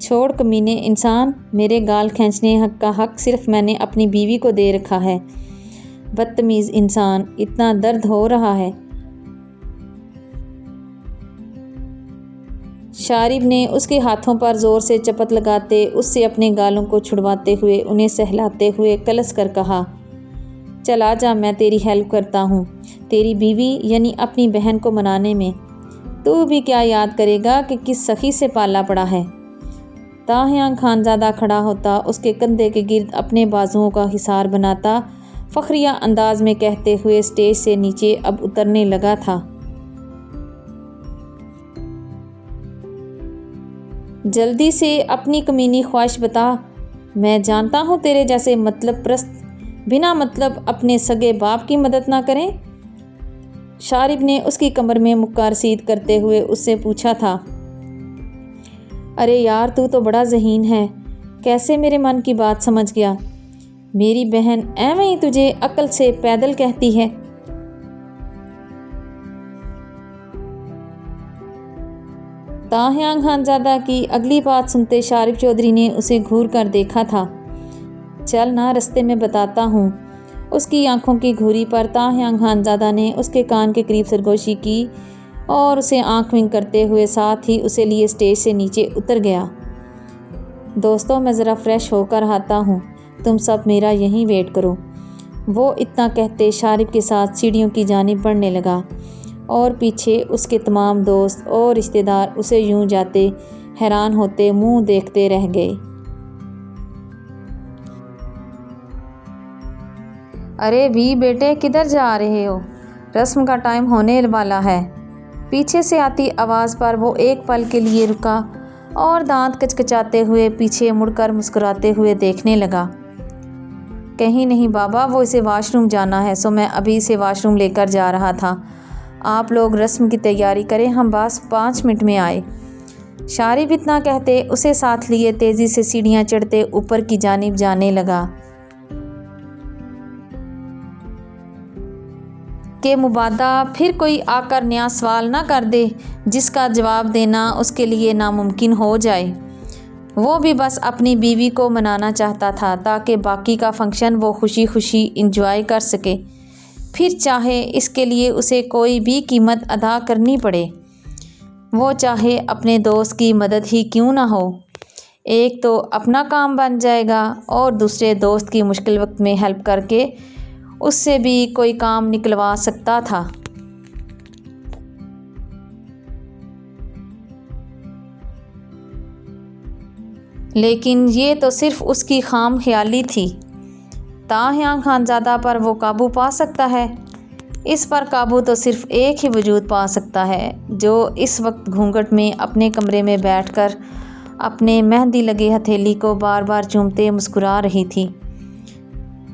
چھوڑ کمینے انسان، میرے گال کھینچنے کا حق صرف میں نے اپنی بیوی کو دے رکھا ہے۔ بدتمیز انسان، اتنا درد ہو رہا ہے۔ شارب نے اس کے ہاتھوں پر زور سے چپت لگاتے اس سے اپنے گالوں کو چھڑواتے ہوئے انہیں سہلاتے ہوئے کلس کر کہا، چل آ جا، میں تیری ہیلپ کرتا ہوں تیری بیوی یعنی اپنی بہن کو منانے میں۔ تو بھی کیا یاد کرے گا کہ کس سخی سے پالا پڑا ہے۔ تاہیاں خانزادہ کھڑا ہوتا، اس کے کندھے کے گرد اپنے بازوؤں کا حصار بناتا، فخریہ انداز میں کہتے ہوئے اسٹیج سے نیچے اب اترنے لگا تھا، جلدی سے اپنی کمینی خواہش بتا۔ میں جانتا ہوں تیرے جیسے مطلب پرست بنا مطلب اپنے سگے باپ کی مدد نہ کریں۔ شارب نے اس کی کمر میں مکہ رسید کرتے ہوئے اس سے پوچھا تھا، ارے یار تو بڑا ذہین ہے، کیسے میرے من کی بات سمجھ گیا؟ میری بہن ایویں ہی تجھے عقل سے پیدل کہتی ہے۔ تاہیاں خانزادہ کی اگلی بات سنتے شارب چودھری نے اسے گھور کر دیکھا تھا۔ چل نہ، رستے میں بتاتا ہوں۔ اس کی آنکھوں کی گھوری پر تاہیاں خانزادہ نے اس کے کان کے قریب سرگوشی کی اور اسے آنکھ ونک کرتے ہوئے ساتھ ہی اسے لیے اسٹیج سے نیچے اتر گیا۔ دوستو، میں ذرا فریش ہو کر آتا ہوں، تم سب میرا یہیں ویٹ کرو۔ وہ اتنا کہتے شارب کے ساتھ سیڑھیوں کی جانب بڑھنے لگا اور پیچھے اس کے تمام دوست اور رشتہ دار اسے یوں جاتے حیران ہوتے منہ دیکھتے رہ گئے۔ ارے بھی بیٹے، کدھر جا رہے ہو؟ رسم کا ٹائم ہونے والا ہے۔ پیچھے سے آتی آواز پر وہ ایک پل کے لیے رکا اور دانت کچکچاتے ہوئے پیچھے مڑ کر مسکراتے ہوئے دیکھنے لگا۔ کہیں نہیں بابا، وہ اسے واش روم جانا ہے، سو میں ابھی اسے واش روم لے کر جا رہا تھا۔ آپ لوگ رسم کی تیاری کریں، ہم بس 5 منٹ میں آئے۔ شارب اتنا کہتے اسے ساتھ لیے تیزی سے سیڑھیاں چڑھتے اوپر کی جانب جانے لگا کہ مبادا پھر کوئی آ کر نیا سوال نہ کر دے جس کا جواب دینا اس کے لیے ناممکن ہو جائے۔ وہ بھی بس اپنی بیوی کو منانا چاہتا تھا تاکہ باقی کا فنکشن وہ خوشی خوشی انجوائے کر سکے، پھر چاہے اس کے لیے اسے کوئی بھی قیمت ادا کرنی پڑے، وہ چاہے اپنے دوست کی مدد ہی کیوں نہ ہو۔ ایک تو اپنا کام بن جائے گا اور دوسرے دوست کی مشکل وقت میں ہیلپ کر کے اس سے بھی کوئی کام نکلوا سکتا تھا۔ لیکن یہ تو صرف اس کی خام خیالی تھی۔ تاہیاں خانزادہ پر وہ قابو پا سکتا ہے، اس پر قابو تو صرف ایک ہی وجود پا سکتا ہے جو اس وقت گھونگھٹ میں اپنے کمرے میں بیٹھ کر اپنے مہندی لگے ہتھیلی کو بار بار چومتے مسکرا رہی تھی۔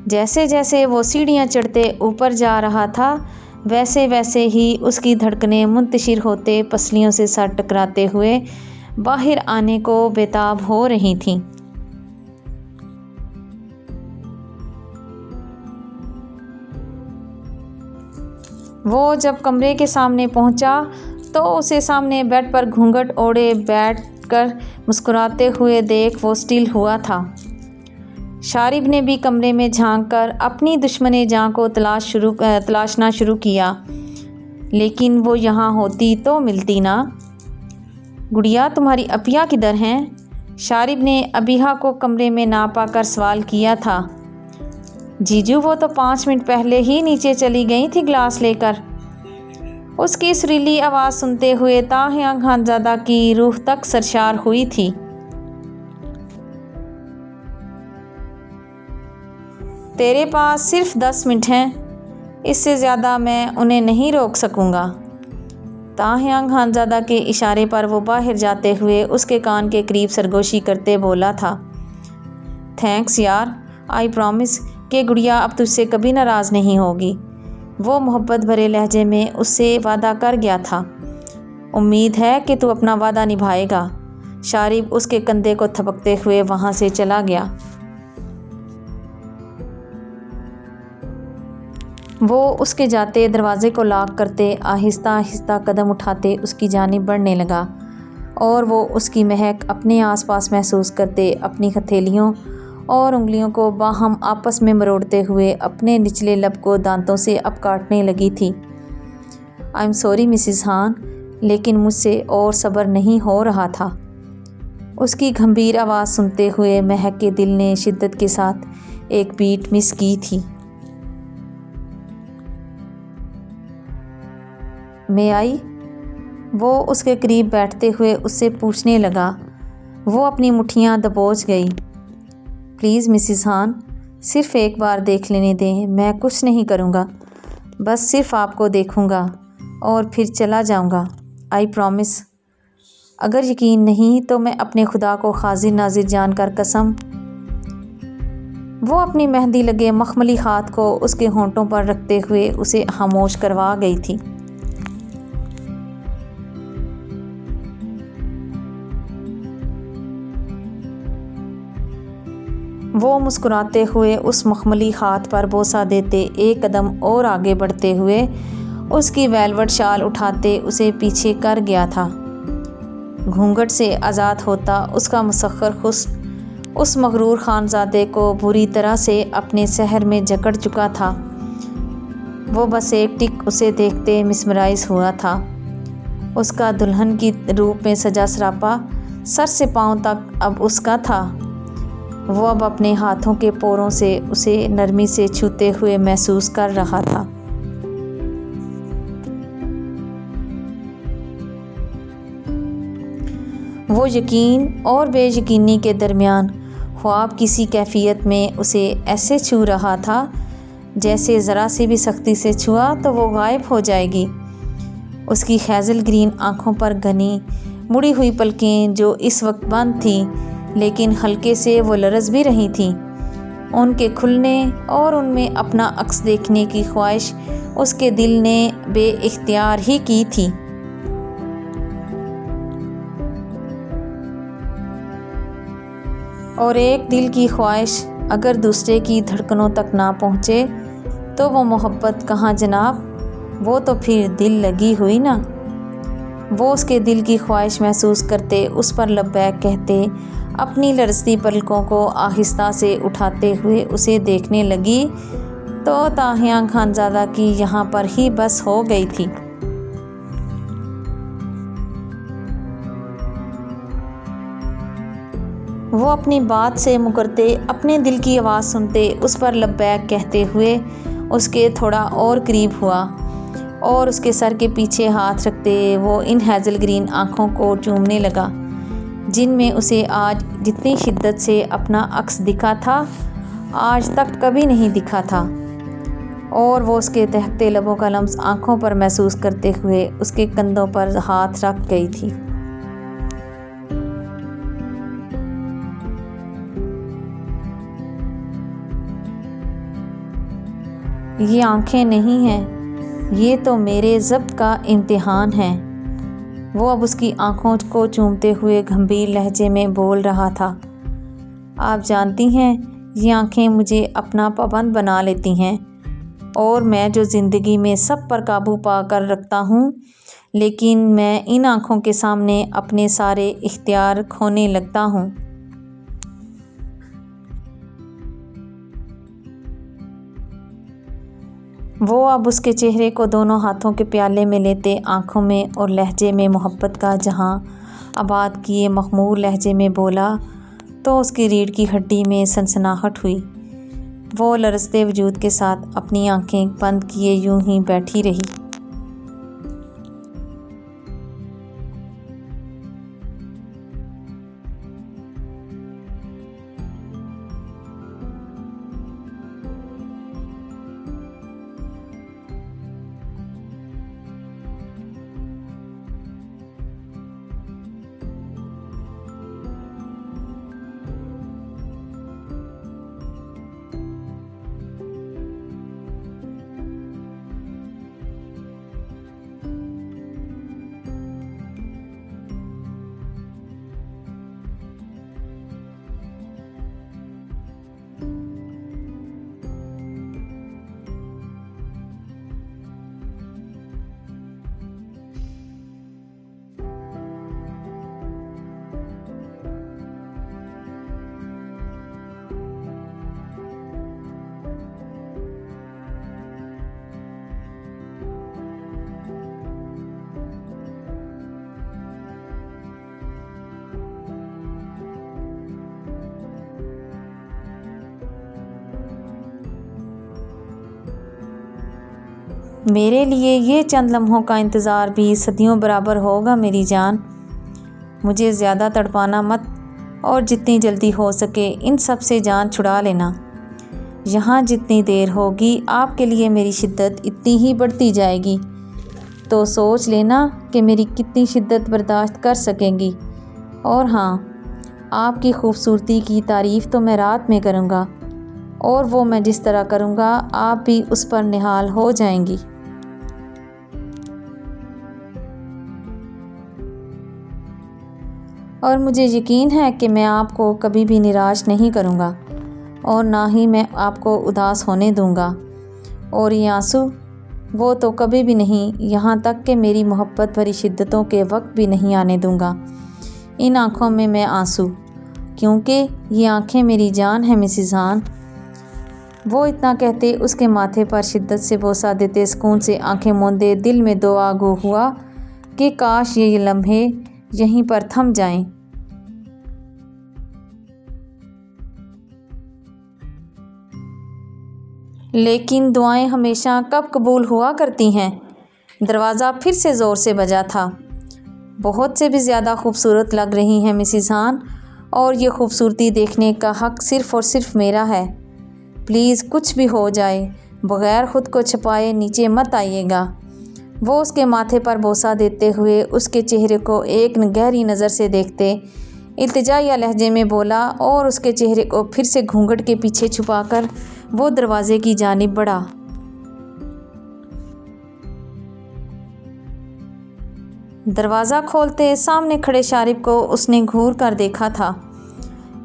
جیسے جیسے وہ سیڑھیاں چڑھتے اوپر جا رہا تھا ویسے ویسے ہی اس کی دھڑکنیں منتشر ہوتے پسلیوں سے سر ٹکراتے ہوئے باہر آنے کو بےتاب ہو رہی تھیں۔ وہ جب کمرے کے سامنے پہنچا تو اسے سامنے بیڈ پر گھونگھٹ اوڑھے بیٹھ کر مسکراتے ہوئے دیکھ وہ سٹل ہوا تھا۔ شارب نے بھی کمرے میں جھانک کر اپنی دشمن جاں کو تلاشنا شروع کیا، لیکن وہ یہاں ہوتی تو ملتی نہ۔ گڑیا، تمہاری اپیا کدھر ہیں؟ شارب نے ابیہا کو کمرے میں نہ پا کر سوال کیا تھا۔ جیجو، وہ تو 5 منٹ پہلے ہی نیچے چلی گئی تھی گلاس لے کر۔ اس کی سریلی آواز سنتے ہوئے تاہیاں خانزادہ کی روح تک سرشار ہوئی تھی۔ تیرے پاس صرف 10 منٹ ہیں، اس سے زیادہ میں انہیں نہیں روک سکوں گا۔ تاہیاں خانزادہ کے اشارے پر وہ باہر جاتے ہوئے اس کے کان کے قریب سرگوشی کرتے بولا تھا، تھینکس یار، آئی پرومس کہ گڑیا اب تجھ سے کبھی ناراض نہیں ہوگی۔ وہ محبت بھرے لہجے میں اس سے وعدہ کر گیا تھا۔ امید ہے کہ تو اپنا وعدہ نبھائے گا۔ شارب اس کے کندھے کو تھپکتے ہوئے وہاں سے چلا گیا۔ وہ اس کے جاتے دروازے کو لاک کرتے آہستہ آہستہ قدم اٹھاتے اس کی جانب بڑھنے لگا۔ اور وہ اس کی مہک اپنے آس پاس محسوس کرتے اپنی ہتھیلیوں اور انگلیوں کو باہم آپس میں مروڑتے ہوئے اپنے نچلے لب کو دانتوں سے اب کاٹنے لگی تھی۔ آئی ایم سوری مسز ہان، لیکن مجھ سے اور صبر نہیں ہو رہا تھا۔ اس کی گھمبیر آواز سنتے ہوئے مہک کے دل نے شدت کے ساتھ ایک بیٹ مس کی تھی۔ میں آئی؟ وہ اس کے قریب بیٹھتے ہوئے اس سے پوچھنے لگا۔ وہ اپنی مٹھیاں دبوچ گئی۔ پلیز مسز ہان، صرف ایک بار دیکھ لینے دیں، میں کچھ نہیں کروں گا، بس صرف آپ کو دیکھوں گا اور پھر چلا جاؤں گا، آئی پرومس۔ اگر یقین نہیں تو میں اپنے خدا کو حاضر ناظر جان کر قسم۔ وہ اپنی مہندی لگے مخملی ہاتھ کو اس کے ہونٹوں پر رکھتے ہوئے اسے خاموش کروا گئی تھی۔ وہ مسکراتے ہوئے اس مخملی ہاتھ پر بوسہ دیتے ایک قدم اور آگے بڑھتے ہوئے اس کی ویلوٹ شال اٹھاتے اسے پیچھے کر گیا تھا۔ گھونگھٹ سے آزاد ہوتا اس کا مسخر حسن اس مغرور خانزادے کو بری طرح سے اپنے سحر میں جکڑ چکا تھا۔ وہ بس ایک ٹک اسے دیکھتے مسمرائز ہوا تھا۔ اس کا دلہن کی روپ میں سجا سراپا سر سے پاؤں تک اب اس کا تھا۔ وہ اب اپنے ہاتھوں کے پوروں سے اسے نرمی سے چھوتے ہوئے محسوس کر رہا تھا۔ وہ یقین اور بے یقینی کے درمیان خواب کسی کیفیت میں اسے ایسے چھو رہا تھا جیسے ذرا سی بھی سختی سے چھوا تو وہ غائب ہو جائے گی۔ اس کی خیزل گرین آنکھوں پر گھنی مڑی ہوئی پلکیں جو اس وقت بند تھیں لیکن ہلکے سے وہ لرز بھی رہی تھیں، ان کے کھلنے اور ان میں اپنا عکس دیکھنے کی خواہش اس کے دل نے بے اختیار ہی کی تھی۔ اور ایک دل کی خواہش اگر دوسرے کی دھڑکنوں تک نہ پہنچے تو وہ محبت کہاں جناب، وہ تو پھر دل لگی ہوئی نا۔ وہ اس کے دل کی خواہش محسوس کرتے اس پر لبیک کہتے اپنی لرزتی پلکوں کو آہستہ سے اٹھاتے ہوئے اسے دیکھنے لگی تو تاہیاں خانزادہ کی یہاں پر ہی بس ہو گئی تھی۔ وہ اپنی بات سے مکرتے اپنے دل کی آواز سنتے اس پر لبیک کہتے ہوئے اس کے تھوڑا اور قریب ہوا اور اس کے سر کے پیچھے ہاتھ رکھتے وہ ان ہیزل گرین آنکھوں کو چومنے لگا جن میں اسے آج جتنی شدت سے اپنا عکس دکھا تھا آج تک کبھی نہیں دکھا تھا، اور وہ اس کے دہکتے لبوں کا لمس آنکھوں پر محسوس کرتے ہوئے اس کے کندھوں پر ہاتھ رکھ گئی تھی۔ یہ آنکھیں نہیں ہیں، یہ تو میرے ضبط کا امتحان ہے۔ وہ اب اس کی آنکھوں کو چومتے ہوئے گھمبیر لہجے میں بول رہا تھا۔ آپ جانتی ہیں یہ آنکھیں مجھے اپنا پابند بنا لیتی ہیں اور میں جو زندگی میں سب پر قابو پا کر رکھتا ہوں، لیکن میں ان آنکھوں کے سامنے اپنے سارے اختیار کھونے لگتا ہوں۔ وہ اب اس کے چہرے کو دونوں ہاتھوں کے پیالے میں لیتے آنکھوں میں اور لہجے میں محبت کا جہاں آباد کیے مخمور لہجے میں بولا تو اس کی ریڑھ کی ہڈی میں سنسناہٹ ہوئی۔ وہ لرزتے وجود کے ساتھ اپنی آنکھیں بند کیے یوں ہی بیٹھی رہی۔ میرے لیے یہ چند لمحوں کا انتظار بھی صدیوں برابر ہوگا میری جان۔ مجھے زیادہ تڑپانا مت اور جتنی جلدی ہو سکے ان سب سے جان چھڑا لینا۔ یہاں جتنی دیر ہوگی آپ کے لیے میری شدت اتنی ہی بڑھتی جائے گی، تو سوچ لینا کہ میری کتنی شدت برداشت کر سکیں گی۔ اور ہاں، آپ کی خوبصورتی کی تعریف تو میں رات میں کروں گا، اور وہ میں جس طرح کروں گا آپ بھی اس پر نہال ہو جائیں گی۔ اور مجھے یقین ہے کہ میں آپ کو کبھی بھی نراش نہیں کروں گا، اور نہ ہی میں آپ کو اداس ہونے دوں گا۔ اور یہ آنسو، وہ تو کبھی بھی نہیں، یہاں تک کہ میری محبت بھری شدتوں کے وقت بھی نہیں آنے دوں گا ان آنکھوں میں آنسو، کیونکہ یہ آنکھیں میری جان ہیں مسز ہان۔ وہ اتنا کہتے اس کے ماتھے پر شدت سے بوسہ دیتے سکون سے آنکھیں موندے دل میں دعا گو ہوا کہ کاش یہ لمحے یہیں پر تھم جائیں۔ لیکن دعائیں ہمیشہ کب قبول ہوا کرتی ہیں؟ دروازہ پھر سے زور سے بجا تھا۔ بہت سے بھی زیادہ خوبصورت لگ رہی ہیں مسز ہان، اور یہ خوبصورتی دیکھنے کا حق صرف اور صرف میرا ہے۔ پلیز کچھ بھی ہو جائے، بغیر خود کو چھپائے نیچے مت آئیے گا۔ وہ اس کے ماتھے پر بوسہ دیتے ہوئے اس کے چہرے کو ایک گہری نظر سے دیکھتے التجائیہ لہجے میں بولا، اور اس کے چہرے کو پھر سے گھونگھٹ کے پیچھے چھپا کر وہ دروازے کی جانب بڑھا۔ دروازہ کھولتے سامنے کھڑے شارب کو اس نے گھور کر دیکھا تھا۔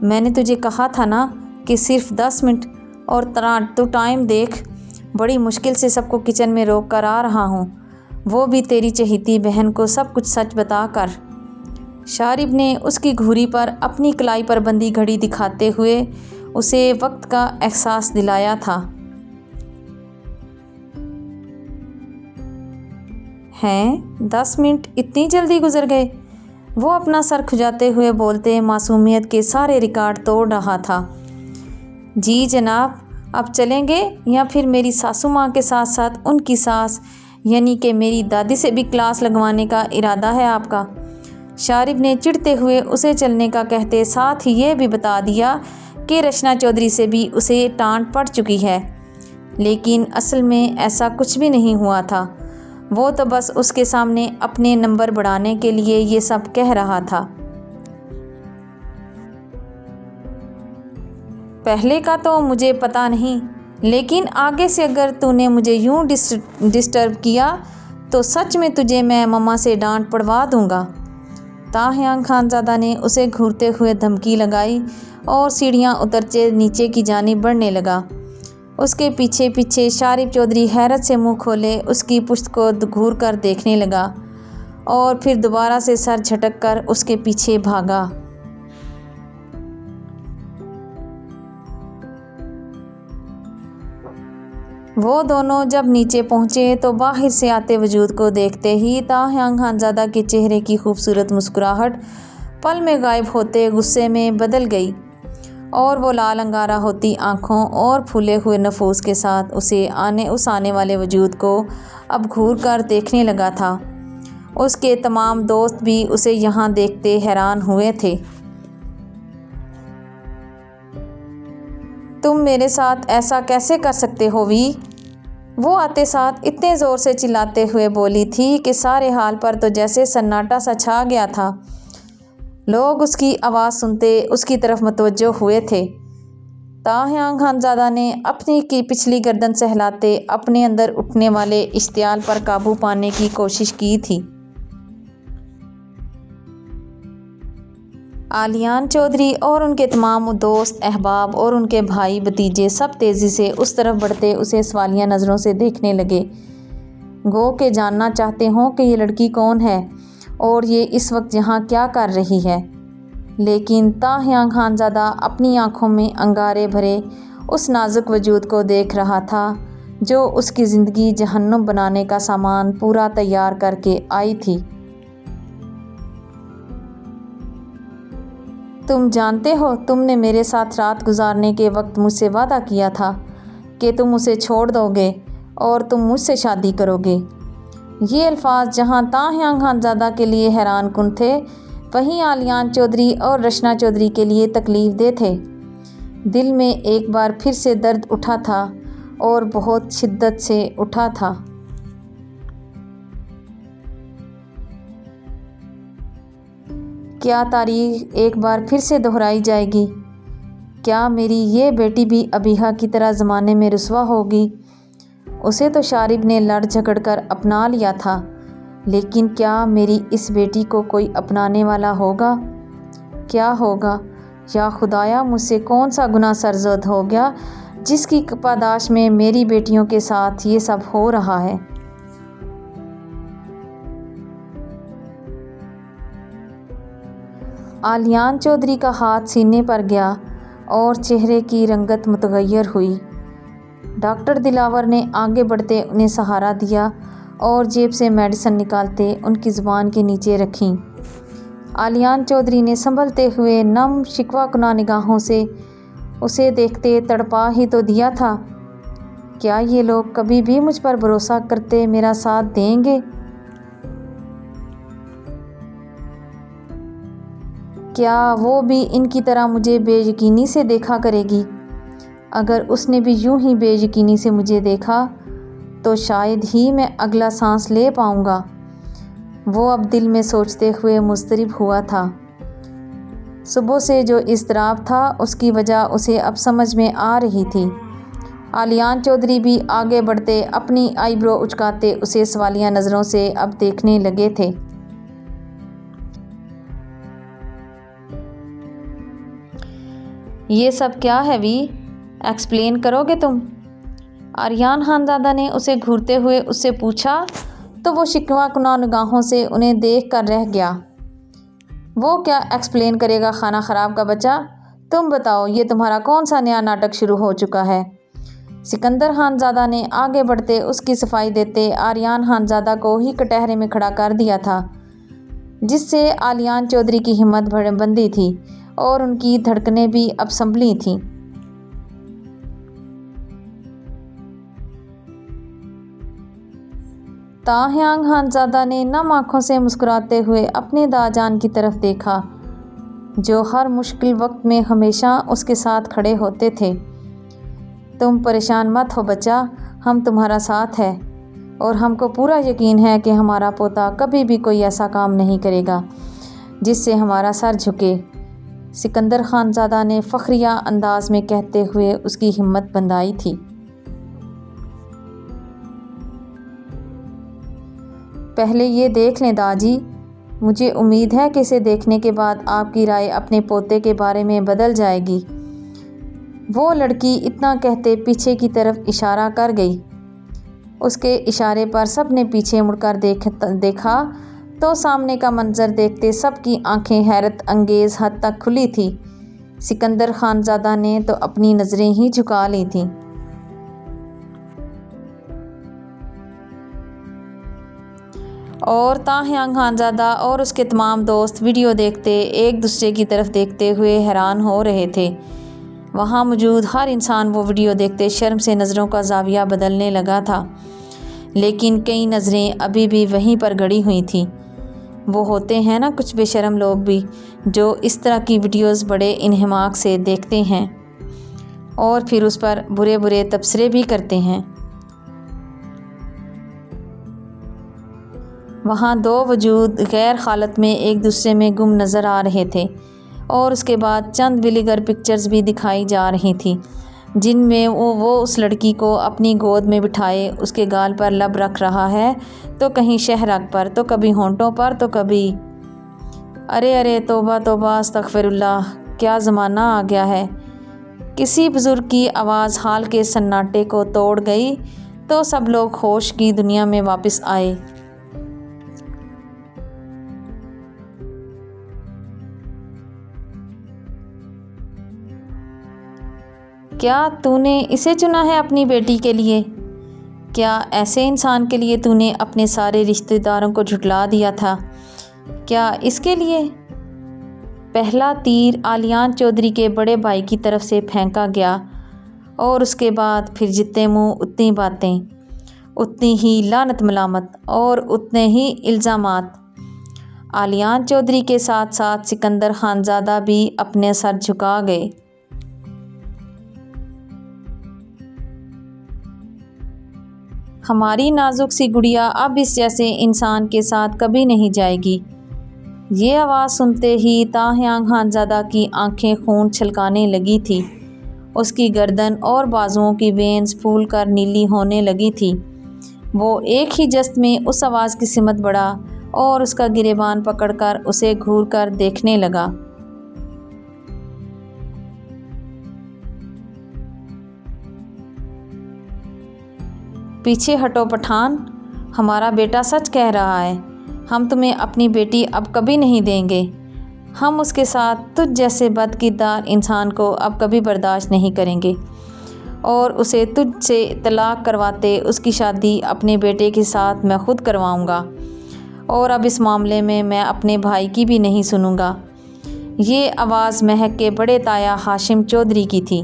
میں نے تجھے کہا تھا نا کہ صرف 10 منٹ، اور تو ٹائم دیکھ، بڑی مشکل سے سب کو کچن میں روک کر آ رہا ہوں، وہ بھی تیری چہیتی بہن کو سب کچھ سچ بتا کر۔ شارب نے اس کی گھوری پر اپنی کلائی پر بندھی گھڑی دکھاتے ہوئے اسے وقت کا احساس دلایا تھا۔ ہیں 10 منٹ اتنی جلدی گزر گئے؟ وہ اپنا سر کھجاتے ہوئے بولتے معصومیت کے سارے ریکارڈ توڑ رہا تھا۔ جی جناب، اب چلیں گے یا پھر میری ساسو ماں کے ساتھ ساتھ ان کی ساس یعنی کہ میری دادی سے بھی کلاس لگوانے کا ارادہ ہے آپ کا؟ شارب نے چڑھتے ہوئے اسے چلنے کا کہتے ساتھ ہی یہ بھی بتا دیا کہ رچنا چودھری سے بھی اسے ٹانٹ پڑ چکی ہے، لیکن اصل میں ایسا کچھ بھی نہیں ہوا تھا، وہ تو بس اس کے سامنے اپنے نمبر بڑھانے کے لیے یہ سب کہہ رہا تھا۔ پہلے کا تو مجھے پتہ نہیں، لیکن آگے سے اگر تو نے مجھے یوں ڈسٹرب کیا تو سچ میں تجھے میں مما سے ڈانٹ پڑوا دوں گا۔ تاہیانگ خانزادہ نے اسے گھورتے ہوئے دھمکی لگائی اور سیڑھیاں اترتے نیچے کی جانب بڑھنے لگا۔ اس کے پیچھے پیچھے شارب چودھری حیرت سے منہ کھولے اس کی پشت کو گھور کر دیکھنے لگا، اور پھر دوبارہ سے سر جھٹک کر اس کے پیچھے بھاگا۔ وہ دونوں جب نیچے پہنچے تو باہر سے آتے وجود کو دیکھتے ہی تاہیانگ خانزادہ کے چہرے کی خوبصورت مسکراہٹ پل میں غائب ہوتے غصے میں بدل گئی، اور وہ لال انگارہ ہوتی آنکھوں اور پھولے ہوئے نفوس کے ساتھ اس آنے والے وجود کو اب گھور کر دیکھنے لگا تھا۔ اس کے تمام دوست بھی اسے یہاں دیکھتے حیران ہوئے تھے۔ تم میرے ساتھ ایسا کیسے کر سکتے ہو وی؟ وہ آتے ساتھ اتنے زور سے چلاتے ہوئے بولی تھی کہ سارے ہال پر تو جیسے سناٹا سا چھا گیا تھا۔ لوگ اس کی آواز سنتے اس کی طرف متوجہ ہوئے تھے۔ تاہیانگ خانزادہ نے اپنی کی پچھلی گردن سہلاتے اپنے اندر اٹھنے والے اشتعال پر قابو پانے کی کوشش کی تھی۔ آلیان چودھری اور ان کے تمام دوست احباب اور ان کے بھائی بھتیجے سب تیزی سے اس طرف بڑھتے اسے سوالیہ نظروں سے دیکھنے لگے، گو کہ جاننا چاہتے ہوں کہ یہ لڑکی کون ہے اور یہ اس وقت یہاں کیا کر رہی ہے۔ لیکن تاہیانگ خانزادہ اپنی آنکھوں میں انگارے بھرے اس نازک وجود کو دیکھ رہا تھا جو اس کی زندگی جہنم بنانے کا سامان پورا تیار کر کے آئی تھی۔ تم جانتے ہو تم نے میرے ساتھ رات گزارنے کے وقت مجھ سے وعدہ کیا تھا کہ تم اسے چھوڑ دو گے اور تم مجھ سے شادی کرو گے۔ یہ الفاظ جہاں تاہیانگ خانزادہ کے لیے حیران کن تھے، وہیں آلیان چودھری اور رشنا چودھری کے لیے تکلیف دہ تھے۔ دل میں ایک بار پھر سے درد اٹھا تھا اور بہت شدت سے اٹھا تھا۔ کیا تاریخ ایک بار پھر سے دہرائی جائے گی؟ کیا میری یہ بیٹی بھی ابیہا کی طرح زمانے میں رسوا ہوگی؟ اسے تو شارب نے لڑ جھگڑ کر اپنا لیا تھا، لیکن کیا میری اس بیٹی کو کوئی اپنانے والا ہوگا؟ کیا ہوگا؟ یا خدایا، مجھ سے کون سا گناہ سرزد ہو گیا جس کی پاداش میں میری بیٹیوں کے ساتھ یہ سب ہو رہا ہے؟ آلیان چودھری کا ہاتھ سینے پر گیا اور چہرے کی رنگت متغیر ہوئی۔ ڈاکٹر دلاور نے آگے بڑھتے انہیں سہارا دیا اور جیب سے میڈیسن نکالتے ان کی زبان کے نیچے رکھیں۔ آلیان چودھری نے سنبھلتے ہوئے نم شکوہ کناں نگاہوں سے اسے دیکھتے تڑپا ہی تو دیا تھا۔ کیا یہ لوگ کبھی بھی مجھ پر بھروسہ کرتے میرا ساتھ دیں گے؟ کیا وہ بھی ان کی طرح مجھے بے یقینی سے دیکھا کرے گی؟ اگر اس نے بھی یوں ہی بے یقینی سے مجھے دیکھا تو شاید ہی میں اگلا سانس لے پاؤں گا۔ وہ اب دل میں سوچتے ہوئے مضطرب ہوا تھا۔ صبح سے جو اضطراب تھا اس کی وجہ اسے اب سمجھ میں آ رہی تھی۔ آلیان چودھری بھی آگے بڑھتے اپنی آئی برو اچکاتے اسے سوالیہ نظروں سے اب دیکھنے لگے تھے۔ یہ سب کیا ہے وی؟ ایکسپلین کرو گے تم؟ آلیان خانزادہ نے اسے گھورتے ہوئے اس سے پوچھا تو وہ شکوہ کناں نگاہوں سے انہیں دیکھ کر رہ گیا۔ وہ کیا ایکسپلین کرے گا خانہ خراب کا بچہ؟ تم بتاؤ، یہ تمہارا کون سا نیا ناٹک شروع ہو چکا ہے؟ سکندر خانزادہ نے آگے بڑھتے اس کی صفائی دیتے آلیان خانزادہ کو ہی کٹہرے میں کھڑا کر دیا تھا، جس سے آلیان چودھری کی ہمت بندی تھی اور ان کی دھڑکنیں بھی اب سنبھلی تھیں۔ تاہیانگ خانزادہ نے نم آنکھوں سے مسکراتے ہوئے اپنے دادا جان کی طرف دیکھا، جو ہر مشکل وقت میں ہمیشہ اس کے ساتھ کھڑے ہوتے تھے۔ تم پریشان مت ہو بچہ، ہم تمہارا ساتھ ہے اور ہم کو پورا یقین ہے کہ ہمارا پوتا کبھی بھی کوئی ایسا کام نہیں کرے گا جس سے ہمارا سر جھکے، سکندر خانزادہ نے فخریہ انداز میں کہتے ہوئے اس کی ہمت بندھائی تھی۔ پہلے یہ دیکھ لیں داجی، مجھے امید ہے کہ اسے دیکھنے کے بعد آپ کی رائے اپنے پوتے کے بارے میں بدل جائے گی۔ وہ لڑکی اتنا کہتے پیچھے کی طرف اشارہ کر گئی۔ اس کے اشارے پر سب نے پیچھے مڑ کر دیکھا تو سامنے کا منظر دیکھتے سب کی آنکھیں حیرت انگیز حد تک کھلی تھی۔ سکندر خانزادہ نے تو اپنی نظریں ہی جھکا لی تھیں۔ اور تاہیانگ خانزادہ اور اس کے تمام دوست ویڈیو دیکھتے ایک دوسرے کی طرف دیکھتے ہوئے حیران ہو رہے تھے۔ وہاں موجود ہر انسان وہ ویڈیو دیکھتے شرم سے نظروں کا زاویہ بدلنے لگا تھا، لیکن کئی نظریں ابھی بھی وہیں پر گڑی ہوئی تھیں۔ وہ ہوتے ہیں نا کچھ بے شرم لوگ بھی جو اس طرح کی ویڈیوز بڑے انہماک سے دیکھتے ہیں اور پھر اس پر برے برے تبصرے بھی کرتے ہیں۔ وہاں دو وجود غیر حالت میں ایک دوسرے میں گم نظر آ رہے تھے اور اس کے بعد چند ولیگر پکچرز بھی دکھائی جا رہی تھیں جن میں وہ اس لڑکی کو اپنی گود میں بٹھائے اس کے گال پر لب رکھ رہا ہے، تو کہیں شہرگ پر، تو کبھی ہونٹوں پر، تو کبھی ارے توبہ توبہ استغفر اللہ، کیا زمانہ آ گیا ہے۔ کسی بزرگ کی آواز حال کے سناٹے کو توڑ گئی تو سب لوگ ہوش کی دنیا میں واپس آئے۔ کیا تو نے اسے چنا ہے اپنی بیٹی کے لیے؟ کیا ایسے انسان کے لیے تو نے اپنے سارے رشتہ داروں کو جھٹلا دیا تھا؟ کیا اس کے لیے؟ پہلا تیر آلیان چودھری کے بڑے بھائی کی طرف سے پھینکا گیا اور اس کے بعد پھر جتنے منہ اتنی باتیں۔ اتنی ہی لعنت ملامت اور اتنے ہی الزامات۔ آلیان چودھری کے ساتھ ساتھ سکندر خانزادہ بھی اپنے سر جھکا گئے۔ ہماری نازک سی گڑیا اب اس جیسے انسان کے ساتھ کبھی نہیں جائے گی۔ یہ آواز سنتے ہی تاہیانگ خانزادہ کی آنکھیں خون چھلکانے لگی تھی۔ اس کی گردن اور بازوؤں کی وینز پھول کر نیلی ہونے لگی تھی۔ وہ ایک ہی جست میں اس آواز کی سمت بڑھا اور اس کا گریبان پکڑ کر اسے گھور کر دیکھنے لگا۔ پیچھے ہٹو پٹھان، ہمارا بیٹا سچ کہہ رہا ہے، ہم تمہیں اپنی بیٹی اب کبھی نہیں دیں گے۔ ہم اس کے ساتھ تجھ جیسے بد کردار انسان کو اب کبھی برداشت نہیں کریں گے، اور اسے تجھ سے طلاق کرواتے اس کی شادی اپنے بیٹے کے ساتھ میں خود کرواؤں گا، اور اب اس معاملے میں میں اپنے بھائی کی بھی نہیں سنوں گا۔ یہ آواز مہک کے بڑے تایا ہاشم چودھری کی تھی۔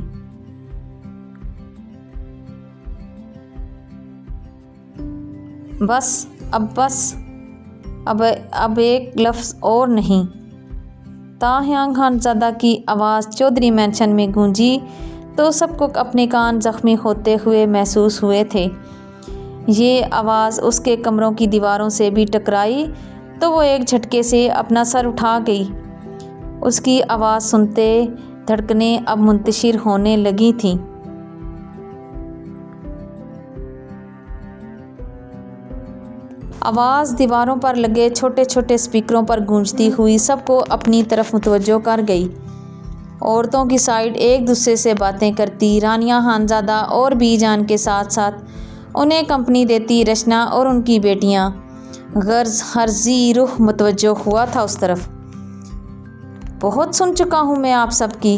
بس اب ایک لفظ اور نہیں۔ تاہیانگ خانزادہ کی آواز چودھری مینشن میں گونجی تو سب کو اپنے کان زخمی ہوتے ہوئے محسوس ہوئے تھے۔ یہ آواز اس کے کمروں کی دیواروں سے بھی ٹکرائی تو وہ ایک جھٹکے سے اپنا سر اٹھا گئی۔ اس کی آواز سنتے دھڑکنیں اب منتشر ہونے لگی تھیں۔ آواز دیواروں پر لگے چھوٹے چھوٹے اسپیکروں پر گونجتی ہوئی سب کو اپنی طرف متوجہ کر گئی۔ عورتوں کی سائڈ ایک دوسرے سے باتیں کرتی رانیہ خانزادہ اور بی جان کے ساتھ ساتھ انہیں کمپنی دیتی رچنا اور ان کی بیٹیاں۔ غرض ہرزی رخ متوجہ ہوا تھا اس طرف۔ بہت سن چکا ہوں میں آپ سب کی،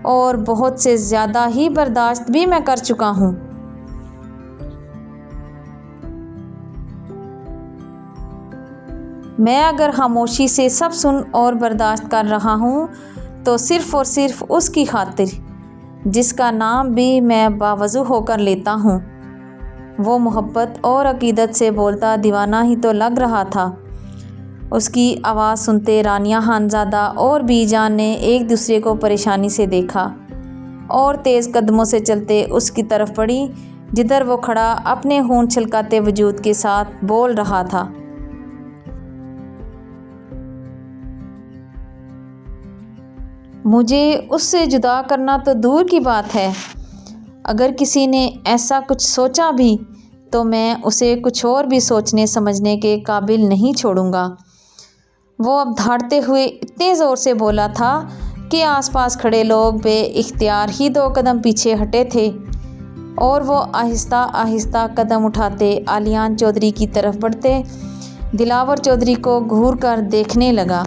اور بہت سے زیادہ ہی برداشت بھی میں کر چکا ہوں۔ میں اگر خاموشی سے سب سن اور برداشت کر رہا ہوں تو صرف اور صرف اس کی خاطر جس کا نام بھی میں باوضو ہو کر لیتا ہوں۔ وہ محبت اور عقیدت سے بولتا دیوانہ ہی تو لگ رہا تھا۔ اس کی آواز سنتے رانیہ خانزادہ اور بی جان نے ایک دوسرے کو پریشانی سے دیکھا اور تیز قدموں سے چلتے اس کی طرف بڑھی جدھر وہ کھڑا اپنے خون چھلکاتے وجود کے ساتھ بول رہا تھا۔ مجھے اس سے جدا کرنا تو دور کی بات ہے، اگر کسی نے ایسا کچھ سوچا بھی تو میں اسے کچھ اور بھی سوچنے سمجھنے کے قابل نہیں چھوڑوں گا۔ وہ اب دھاڑتے ہوئے اتنے زور سے بولا تھا کہ آس پاس کھڑے لوگ بے اختیار ہی 2 قدم پیچھے ہٹے تھے، اور وہ آہستہ آہستہ قدم اٹھاتے آلیان چودھری کی طرف بڑھتے دلاور چودھری کو گھور کر دیکھنے لگا۔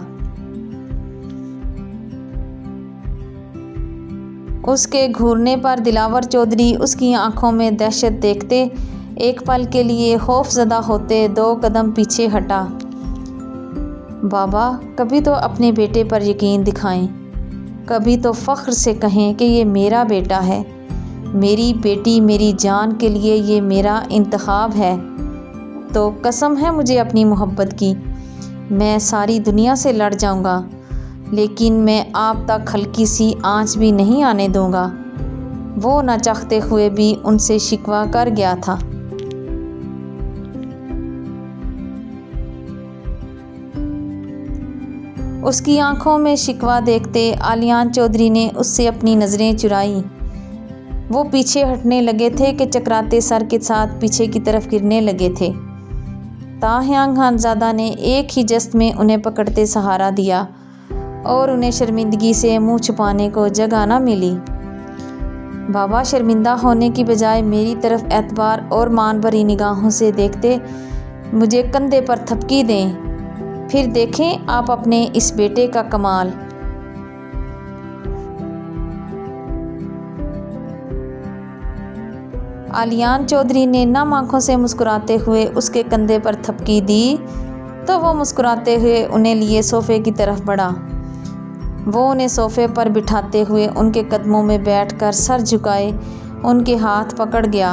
اس کے گھورنے پر دلاور چودھری اس کی آنکھوں میں دہشت دیکھتے ایک پل کے لیے خوف زدہ ہوتے 2 قدم پیچھے ہٹا۔ بابا، کبھی تو اپنے بیٹے پر یقین دکھائیں، کبھی تو فخر سے کہیں کہ یہ میرا بیٹا ہے، میری بیٹی میری جان کے لیے یہ میرا انتخاب ہے۔ تو قسم ہے مجھے اپنی محبت کی، میں ساری دنیا سے لڑ جاؤں گا لیکن میں آپ تک ہلکی سی آنچ بھی نہیں آنے دوں گا۔ وہ نہ چاہتے ہوئے بھی ان سے شکوہ کر گیا تھا۔ اس کی آنکھوں میں شکوہ دیکھتے آلیان چودھری نے اس سے اپنی نظریں چرائیں۔ وہ پیچھے ہٹنے لگے تھے کہ چکراتے سر کے ساتھ پیچھے کی طرف گرنے لگے تھے۔ تاہیانگ خانزادہ نے ایک ہی جست میں انہیں پکڑتے سہارا دیا اور انہیں شرمندگی سے منہ چھپانے کو جگہ نہ ملی۔ بابا، شرمندہ ہونے کی بجائے میری طرف اعتبار اور مان بھری نگاہوں سے دیکھتے مجھے کندھے پر تھپکی دیں، پھر دیکھیں آپ اپنے اس بیٹے کا کمال۔ آلیان چودھری نے نم آنکھوں سے مسکراتے ہوئے اس کے کندھے پر تھپکی دی تو وہ مسکراتے ہوئے انہیں لیے صوفے کی طرف بڑھا۔ وہ انہیں صوفے پر بٹھاتے ہوئے ان کے قدموں میں بیٹھ کر سر جھکائے ان کے ہاتھ پکڑ گیا۔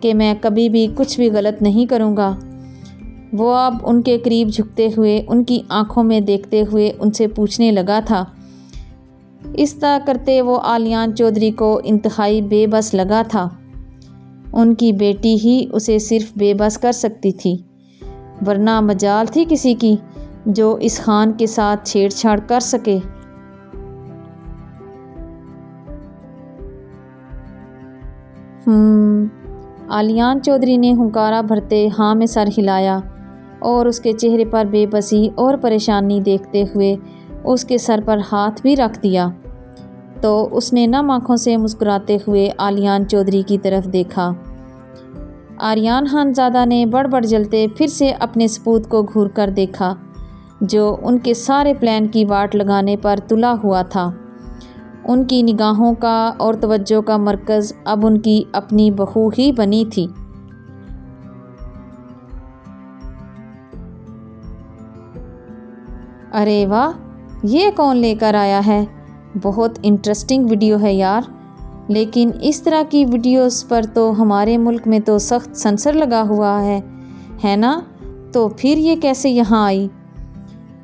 کہ میں کبھی بھی کچھ بھی غلط نہیں کروں گا۔ وہ اب ان کے قریب جھکتے ہوئے ان کی آنکھوں میں دیکھتے ہوئے ان سے پوچھنے لگا تھا۔ اس طرح کرتے وہ آلیان چودھری کو انتہائی بے بس لگا تھا۔ ان کی بیٹی ہی اسے صرف بے بس کر سکتی تھی، ورنہ مجال تھی کسی کی جو اس خان کے ساتھ چھیڑ چھاڑ کر سکے۔ آلیان چودھری نے ہنکارا بھرتے ہاں میں سر ہلایا اور اس کے چہرے پر بے بسی اور پریشانی دیکھتے ہوئے اس کے سر پر ہاتھ بھی رکھ دیا۔ تو اس نے نم آنکھوں سے مسکراتے ہوئے آلیان چودھری کی طرف دیکھا۔ آریان خانزادہ نے بڑبڑ جلتے پھر سے اپنے سپوت کو گھور کر دیکھا جو ان کے سارے پلان کی واٹ لگانے پر تلا ہوا تھا۔ ان کی نگاہوں کا اور توجہ کا مرکز اب ان کی اپنی بہو ہی بنی تھی۔ ارے واہ، یہ کون لے کر آیا ہے؟ بہت انٹرسٹنگ ویڈیو ہے یار، لیکن اس طرح کی ویڈیوز پر تو ہمارے ملک میں تو سخت سنسر لگا ہوا ہے نا؟ تو پھر یہ کیسے یہاں آئی؟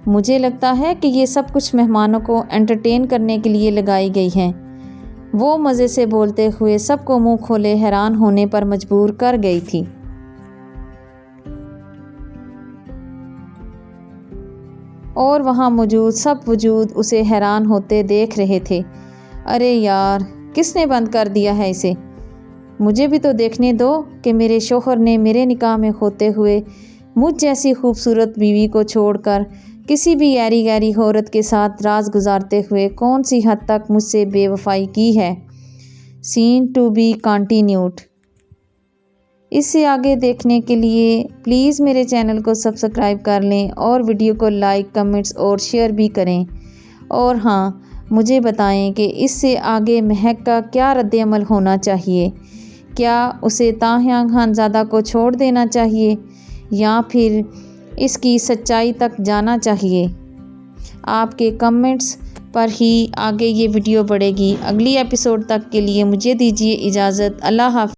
مجھے لگتا ہے کہ یہ سب کچھ مہمانوں کو انٹرٹین کرنے کے لیے لگائی گئی ہیں۔ وہ مزے سے بولتے ہوئے سب کو منہ کھولے حیران ہونے پر مجبور کر گئی تھی۔ اور وہاں موجود سب وجود اسے حیران ہوتے دیکھ رہے تھے۔ ارے یار، کس نے بند کر دیا ہے اسے؟ مجھے بھی تو دیکھنے دو کہ میرے شوہر نے میرے نکاح میں ہوتے ہوئے مجھ جیسی خوبصورت بیوی کو چھوڑ کر کسی بھی ایری گیری عورت کے ساتھ راز گزارتے ہوئے کون سی حد تک مجھ سے بے وفائی کی ہے۔ سین ٹو بی کنٹینیوڈ۔ اس سے آگے دیکھنے کے لیے پلیز میرے چینل کو سبسکرائب کر لیں اور ویڈیو کو لائک، کمنٹس اور شیئر بھی کریں۔ اور ہاں، مجھے بتائیں کہ اس سے آگے مہک کا کیا رد عمل ہونا چاہیے؟ کیا اسے تاہیانگ خانزادہ کو چھوڑ دینا چاہیے یا پھر اس کی سچائی تک جانا چاہیے؟ آپ کے کمنٹس پر ہی آگے یہ ویڈیو بڑھے گی۔ اگلی ایپیسوڈ تک کے لیے مجھے دیجیے اجازت۔ اللہ حافظ۔